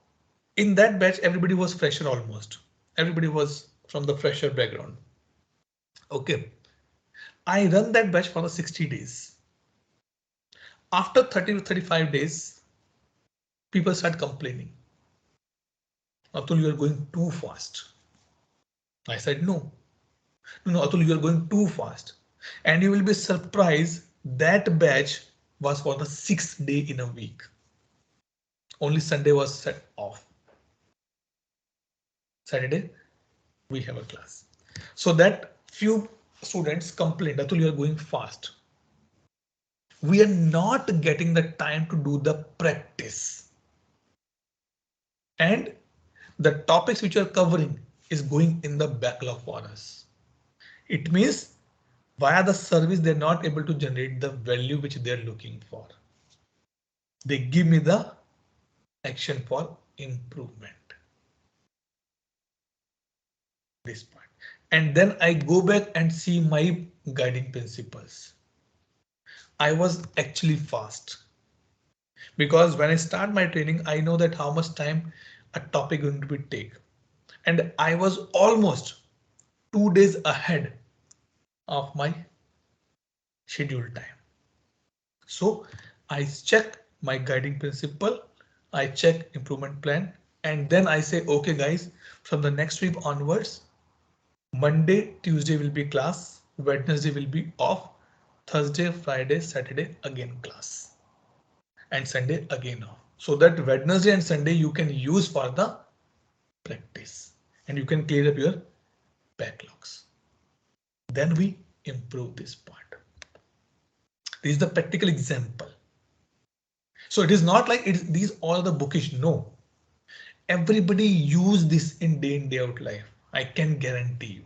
in that batch, everybody was fresher almost. Everybody was from the fresher background. Okay, I run that batch for the 60 days. After 30 to 35 days, people start complaining. Atul, you are going too fast. I said, no, Atul, you are going too fast. And you will be surprised that batch was for the 6th day in a week. Only Sunday was set off. Saturday, we have a class. So that few students complained, Atul, you are going fast. We are not getting the time to do the practice. And the topics which you are covering is going in the backlog for us. It means via the service, they're not able to generate the value which they're looking for. They give me the action for improvement. This part. And then I go back and see my guiding principles. I was actually fast because when I start my training, I know that how much time a topic going to be take. And I was almost 2 days ahead of my scheduled time. So I check my guiding principle, I check improvement plan, and then I say, okay, guys, from the next week onwards, Monday, Tuesday will be class, Wednesday will be off, Thursday, Friday, Saturday, again class. and Sunday again off. So that Wednesday and Sunday you can use for the practice and you can clear up your backlogs. Then we improve this part. This is the practical example. So it is not like these all the bookish. No, everybody use this in day out life. I can guarantee you,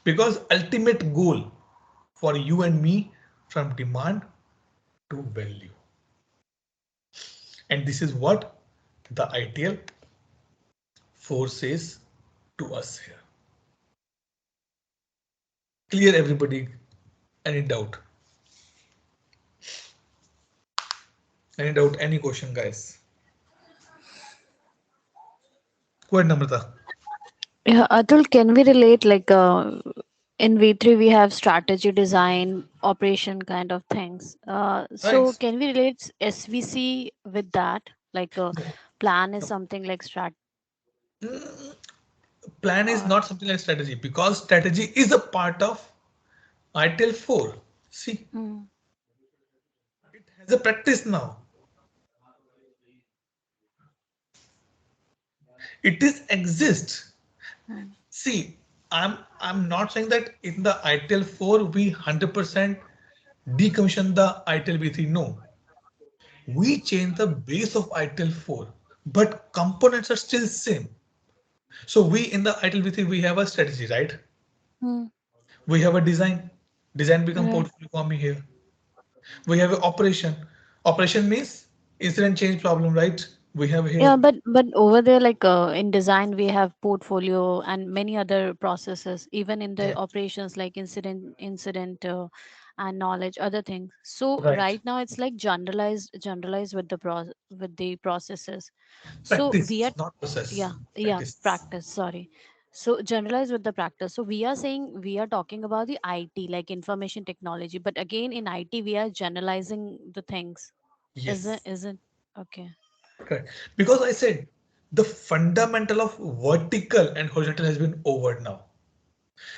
because ultimate goal for you and me from demand to value. And this is what the ITIL4 says to us here. Clear everybody? Any doubt? Any doubt? Any question, guys? Go ahead, Namrata. Yeah, Atul, can we relate like in V3 we have strategy, design, operation kind of things. So Right. can we relate SVC with that? Like No, plan is no. something like strat. Plan is Or not something like strategy, because strategy is a part of ITIL4. See, hmm, it has a practice now. It is exist. hmm, See, I'm not saying that in the ITIL4 we 100% decommission the ITIL-V3. No, we change the base of ITIL4, but components are still same. So we in the ITIL-V3 we have a strategy, right? hmm, We have a design. Design become right. portfolio for me here. We have an operation. Operation means incident change problem, right? We have Yeah, here. but over there, like in design, we have portfolio and many other processes. Even in the Right. operations, like incident, and knowledge, other things. So Right. right now, it's like generalized with the processes. So we Practice, are, not process. yeah, Practice. practice. Sorry. So generalized with the practice. So we are saying we are talking about the IT, like information technology. But again, in IT, we are generalizing the things. Yes. Isn't okay? Correct. Because I said the fundamental of vertical and horizontal has been over now.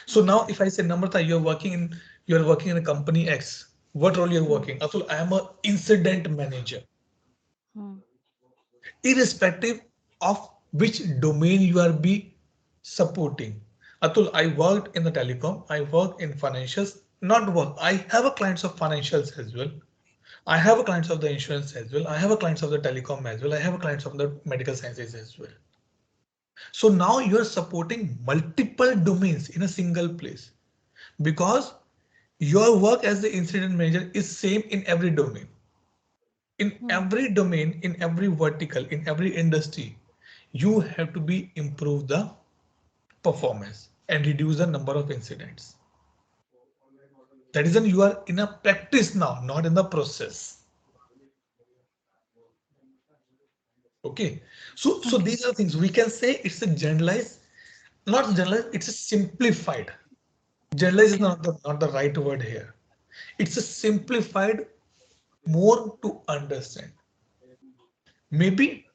So now Okay. if I say Namrata, you're working in a company X. What role you're Hmm. working? Atul, I am a incident manager. Hmm. Irrespective of which domain you are be supporting. Atul, I worked in the telecom, I work in financials, not work. I have a clients of financials as well. I have a clients of the insurance as well. I have a clients of the telecom as well. I have a clients of the medical sciences as well. So now you are supporting multiple domains in a single place, because your work as the incident manager is same in every domain. In Hmm. every domain, in every vertical, in every industry, you have to be improve the performance and reduce the number of incidents. That is when you are in a practice now, not in the process. Okay. So Okay. these are things we can say it's a generalized, not generalized, it's a simplified. Generalized is Okay. not the right word here. It's a simplified, more to understand. Maybe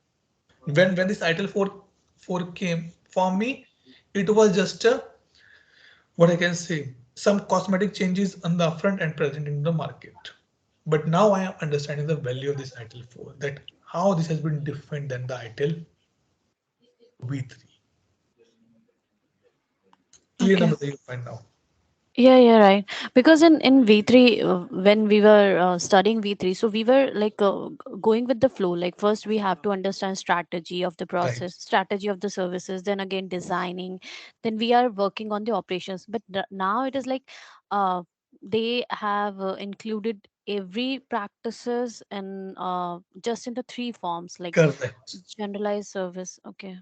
when this ITIL4 came for me, it was just a, what I can say, some cosmetic changes on the upfront and present in the market. But now I am understanding the value of this ITIL4, that how this has been different than the ITIL V3. Clear Okay. number that you find now. Yeah, right. Because in V3, when we were studying V3, so we were like going with the flow. Like first we have to understand strategy of the Right. process, strategy of the services, then again designing, then we are working on the operations. But now it is like uh, they have included every practices and just in the three forms, like Correct. generalized service. Okay.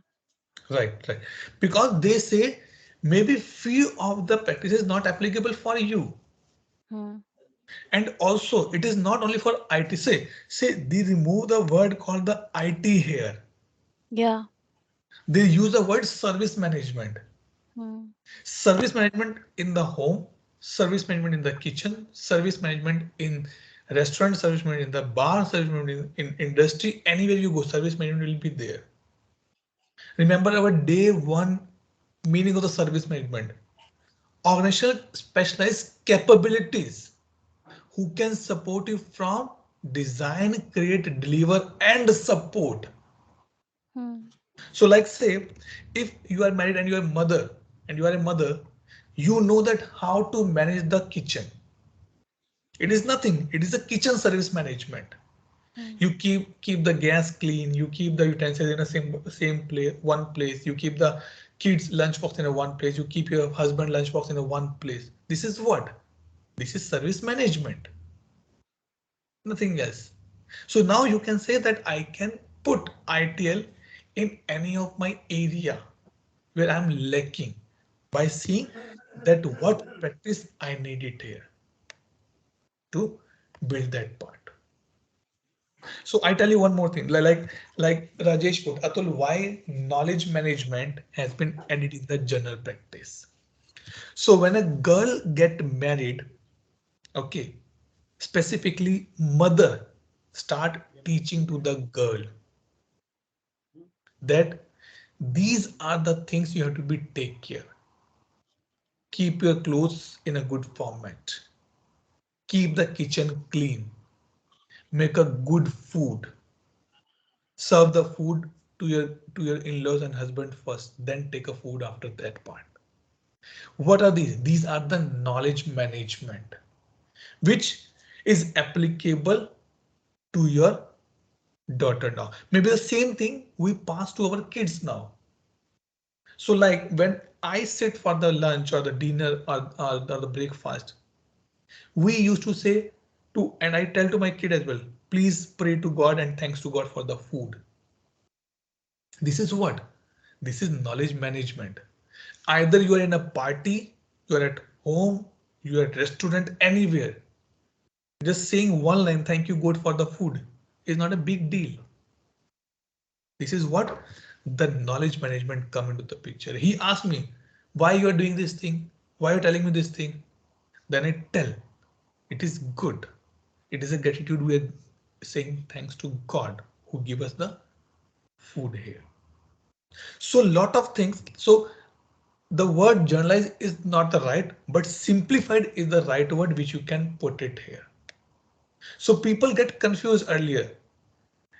Right. Because they say maybe few of the practices not applicable for you. Hmm. And also it is not only for IT. Say they remove the word called the IT here. Yeah. They use the word service management. Hmm. Service management in the home, service management in the kitchen, service management in restaurant, service management in the bar, service management in industry, anywhere you go, service management will be there. Remember our day one meaning of the service management. Organizational specialized capabilities who can support you from design, create, deliver, and support. Hmm. So like say, if you are married and you are mother and you are a mother, you know that how to manage the kitchen. It is nothing. It is a kitchen service management. Hmm. You keep the gas clean. You keep the utensils in a same place, one place. You keep the kids lunchbox in a one place. You keep your husband lunchbox in a one place. This is what? This is service management. Nothing else. So now you can say that I can put ITL in any of my area where I'm lacking by seeing that what practice I need it here to build that part. So I tell you one more thing, like Rajesh put, Atul, why knowledge management has been added in the general practice. So when a girl get married, okay, specifically mother start teaching to the girl that these are the things you have to be take care. Keep your clothes in a good format. Keep the kitchen clean. Make a good food. Serve the food to your in-laws and husband first, then take a food after that part. What are these? These are the knowledge management, which is applicable to your daughter now. Maybe the same thing we pass to our kids now. So like when I sit for the lunch or the dinner or the breakfast, we used to say to, and I tell to my kid as well, please pray to God and thanks to God for the food. This is what? This is knowledge management. Either you are in a party, you are at home, you are at restaurant, anywhere. Just saying one line, thank you God for the food, is not a big deal. This is what the knowledge management come into the picture. He asked me, why you are doing this thing? Why are you telling me this thing? Then I tell, it is good. It is a gratitude we are saying thanks to God who give us the food here. So lot of things. So the word generalize is not the right, but simplified is the right word which you can put it here. So people get confused earlier.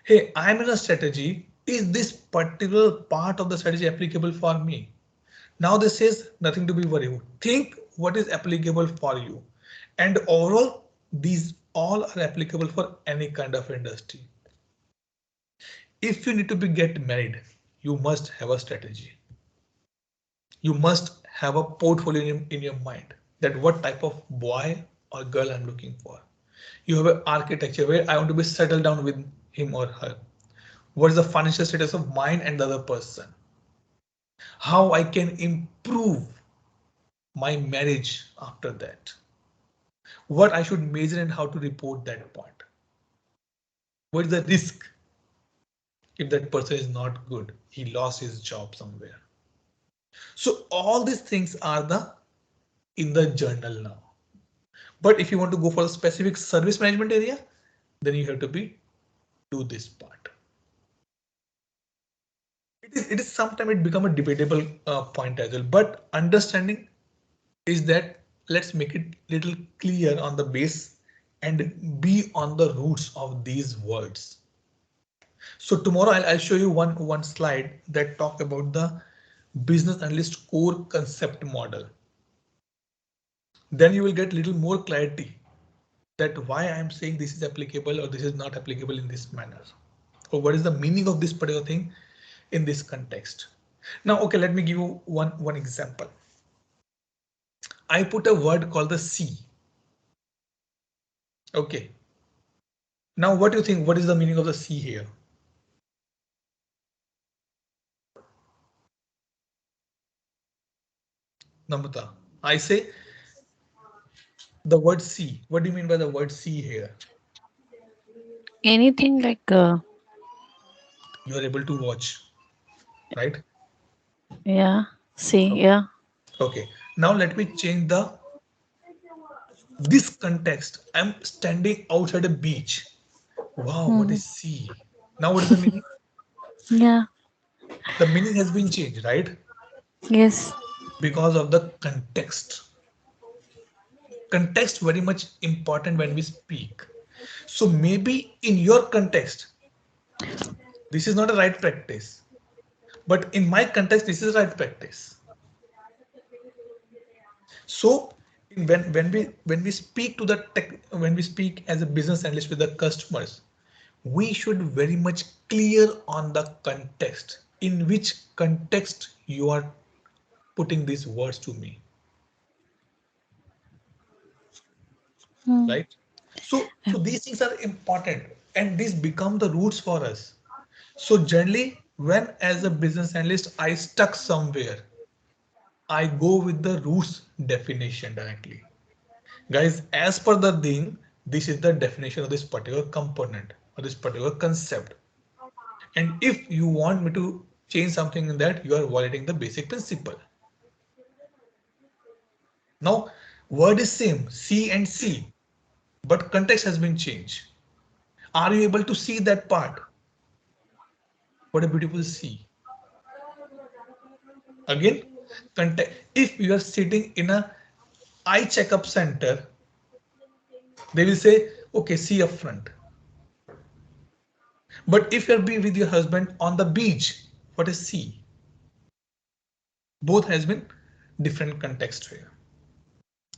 Hey, I'm in a strategy. Is this particular part of the strategy applicable for me? Now this is nothing to be worried. Think what is applicable for you. And overall, these all are applicable for any kind of industry. If you need to be get married, you must have a strategy. You must have a portfolio in your mind that what type of boy or girl I'm looking for. You have an architecture where I want to be settled down with him or her. What is the financial status of mine and the other person? How I can improve my marriage after that? What I should measure and how to report that point? What is the risk if that person is not good? He lost his job somewhere. So all these things are the in the journal now. But if you want to go for the specific service management area, then you have to be do this part. It is sometimes it become a debatable point as well. But understanding is that let's make it little clear on the base and be on the roots of these words. So tomorrow I'll show you one slide that talk about the business analyst core concept model. Then you will get little more clarity that why I'm saying this is applicable or this is not applicable in this manner, or what is the meaning of this particular thing in this context. Now, okay, let me give you one example. I put a word called the C. Okay. Now, what do you think? What is the meaning of the C here? Namrata, I say the word C. What do you mean by the word C here? Anything like You are able to watch, right? yeah, see, yeah. Okay. Now let me change this context. I'm standing outside a beach. Wow, what Hmm. is sea? Now what is the meaning? Yeah. The meaning has been changed, right? Yes. Because of the context. Context very much important when we speak. So maybe in your context, this is not a right practice, but in my context, this is right practice. So when we speak to the tech, when we speak as a business analyst with the customers, we should very much clear on the context, in which context you are putting these words to me, Hmm. right? So these things are important, and these become the roots for us. So generally, when as a business analyst I stuck somewhere, I go with the roots definition directly. Guys, as per the thing, this is the definition of this particular component or this particular concept. And if you want me to change something in that, you are violating the basic principle. Now, word is same, C and C, but context has been changed. Are you able to see that part? What a beautiful C. Again, context. If you are sitting in a eye checkup center, they will say, okay, see up front. But if you're being with your husband on the beach, what is see? Both has been different context here,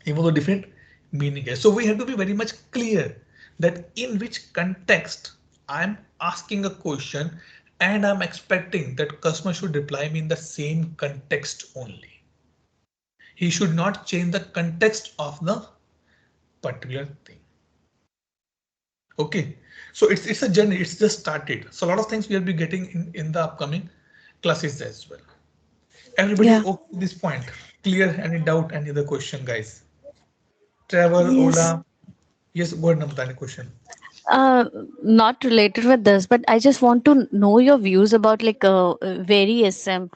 even though different meaning here. So we have to be very much clear that in which context I'm asking a question, and I'm expecting that customer should reply me in the same context only. He should not change the context of the particular thing. Okay, so it's a journey, it's just started. So a lot of things we'll be getting in the upcoming classes as well. Everybody Yeah. okay at this point? Clear? Any doubt? Any other question, guys? Trevor, Yes. Ola. Yes, go ahead, Namrata, any question? Uh, Not related with this, but I just want to know your views about like various in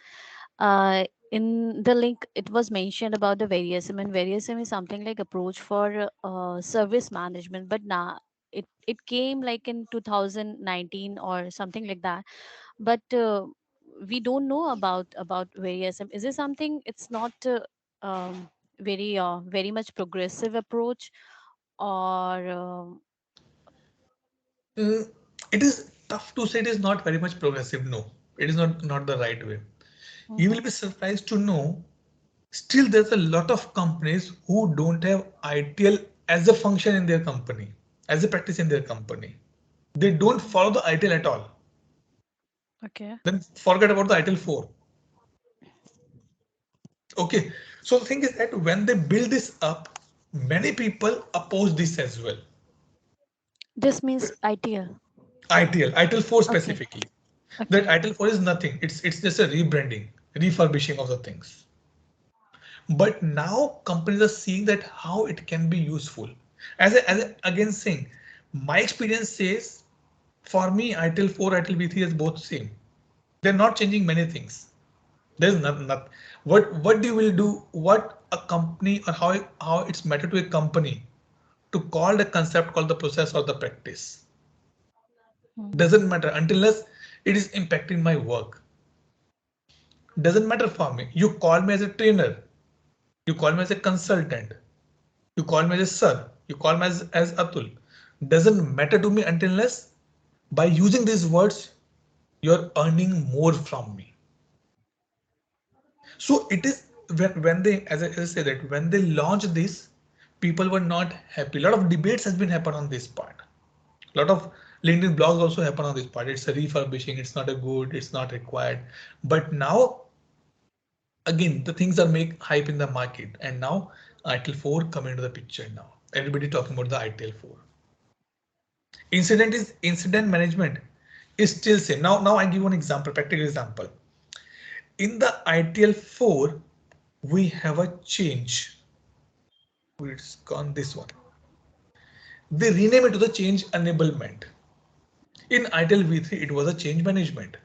the link it was mentioned about the various and various is something like approach for service management, but now it came like in 2019 or something like that. But we don't know about various. Is it something? It's not very much progressive approach, or Mm, it is tough to say. It is not very much progressive. No, it is not the right way. You will Mhm. be surprised to know. Still, there's a lot of companies who don't have ITL as a function in their company, as a practice in their company. They don't follow the ITL at all. Okay. Then forget about the ITIL4. Okay, so the thing is that when they build this up, many people oppose this as well. This means ITL. ITIL4 Okay. specifically. That Okay. ITIL4 is nothing. It's just a rebranding, refurbishing of the things. But now companies are seeing that how it can be useful. Again saying, my experience says for me ITIL4, ITIL3 is both same. They're not changing many things. There's not what you will do, what a company or how it's matter to a company to call the concept called the process or the practice. Mm. Doesn't matter unless it is impacting my work. Doesn't matter for me. You call me as a trainer, you call me as a consultant, you call me as a sir, you call me as Atul. Doesn't matter to me unless by using these words you're earning more from me. So it is when they, as I said, that when they launched this, people were not happy. A lot of debates has been happen on this part. A lot of LinkedIn blogs also happen on this part. It's a refurbishing. It's not a good. It's not required. But now again, the things are make hype in the market, and now ITIL4 come into the picture. Now everybody talking about the ITIL4. Incident management is still same. Now I give one example, practical example. In the ITIL4, we have a change. It's gone this one. They rename it to the change enablement. In ITIL V3, it was a change management.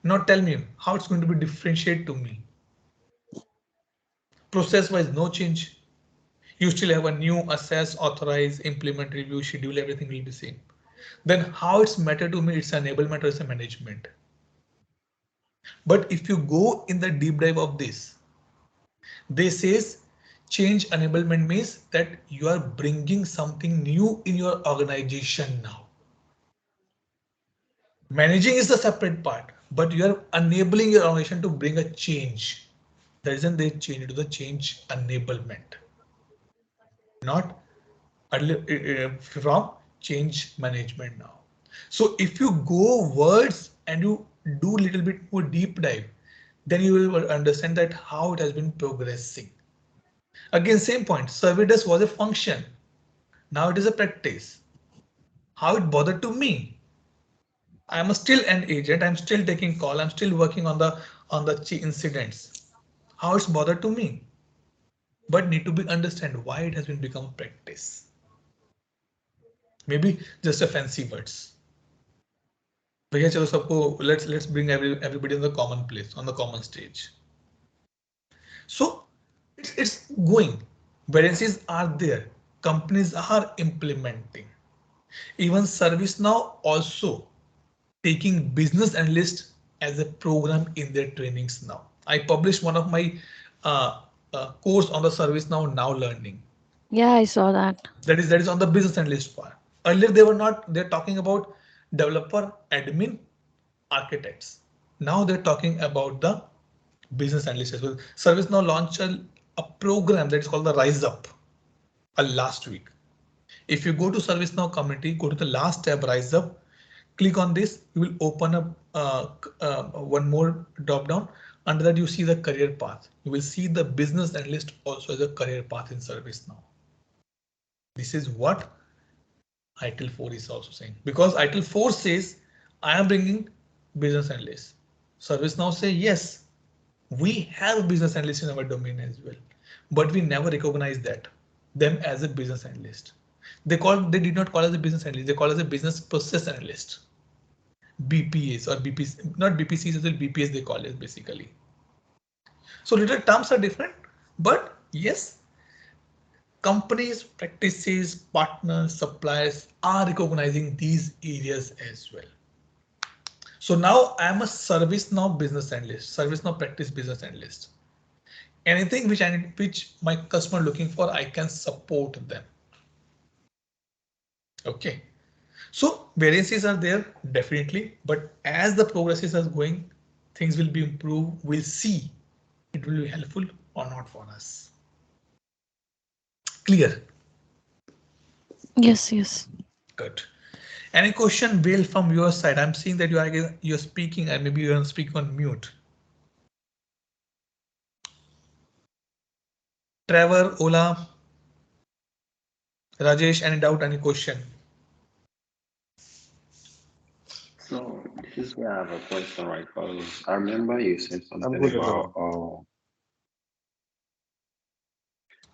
Now tell me how it's going to be differentiated to me. Process wise, no change. You still have a new assess, authorize, implement, review, schedule, everything will be same. Then how it's matter to me, it's enablement or it's a management. But if you go in the deep dive of this, they says Change enablement means that you are bringing something new in your organization now. Managing is the separate part, but you are enabling your organization to bring a change. The reason they change to the change enablement, not from change management now. So if you go words and you do a little bit more deep dive, then you will understand that how it has been progressing. Again, same point, survey desk was a function. Now it is a practice. How it bothered to me. I'm still an agent. I'm still taking call. I'm still working on the incidents. How it's bothered to me. But need to be understand why it has been become a practice. Maybe just a fancy words. भैया चलो सबको let's bring everybody in the common place on the common stage. So it's going. Variances are there. Companies are implementing. Even ServiceNow also taking business analyst as a program in their trainings now. I published one of my course on the ServiceNow now learning. Yeah, I saw that. That is on the business analyst part. Earlier they're talking about developer, admin, architects. Now they're talking about the business analyst as well. ServiceNow launched a program that is called the Rise Up last week. If you go to ServiceNow community, go to the last tab, Rise Up, click on this, you will open up one more drop down. Under that you see the career path. You will see the business analyst also as a career path in ServiceNow. This is what ITIL4 is also saying, because ITIL4 says I am bringing business analysts. ServiceNow say yes, we have business analysts in our domain as well, but we never recognize them as a business analyst. They did not call us a business analyst. They call us a business process analyst. BPAs or BPC, not BPCs as well, BPAs they call it basically. So little terms are different, but yes, companies, practices, partners, suppliers are recognizing these areas as well. So now I am a ServiceNow business analyst, ServiceNow practice business analyst. Anything which my customer looking for, I can support them. Okay. So variances are there definitely, but as the progresses are going, things will be improved. We'll see it will be helpful or not for us. Clear? Yes, yes. Good. Any question, Bill, from your side? I'm seeing that you're speaking and maybe you're speaking on mute. Trevor, Ola, Rajesh, any doubt, any question? So this is where I have a question, right? Because I remember you said something good, about.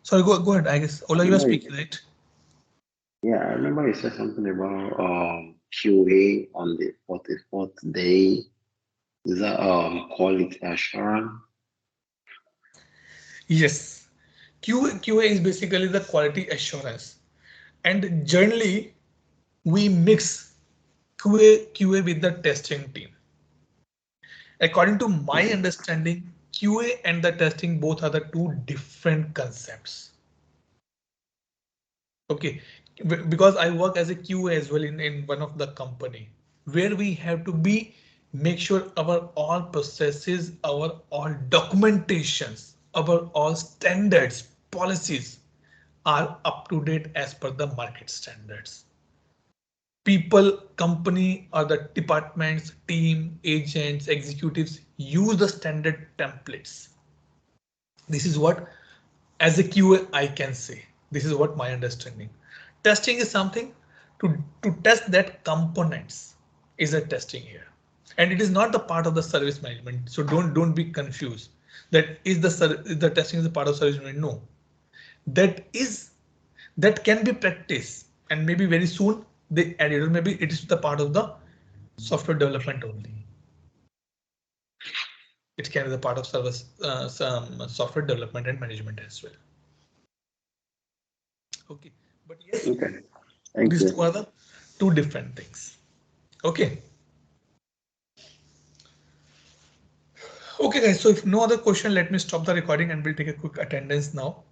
Sorry, go ahead. I guess Ola, you are speaking, right? Yeah, I remember you said something about QA on the 44th day. Is that quality assurance? Yes. QA is basically the quality assurance, and generally we mix QA with the testing team. According to my understanding, QA and the testing both are the two different concepts. Okay, because I work as a QA as well in one of the company where we have to make sure our all processes, our all documentations, our all standards, policies are up to date as per the market standards. People, company, or the departments, team, agents, executives use the standard templates. This is what, as a QA, I can say. This is what my understanding. Testing is something to test that components is a testing here, and it is not the part of the service management. So don't be confused. That is the testing is a part of service management. No, that can be practiced, and maybe very soon they add it, or maybe it is the part of the software development only. It can be the part of service, some software development and management as well. Okay, but yes, Okay. Thank these you. two are the two different things. Okay. Okay, guys. So if no other question, let me stop the recording and we'll take a quick attendance now.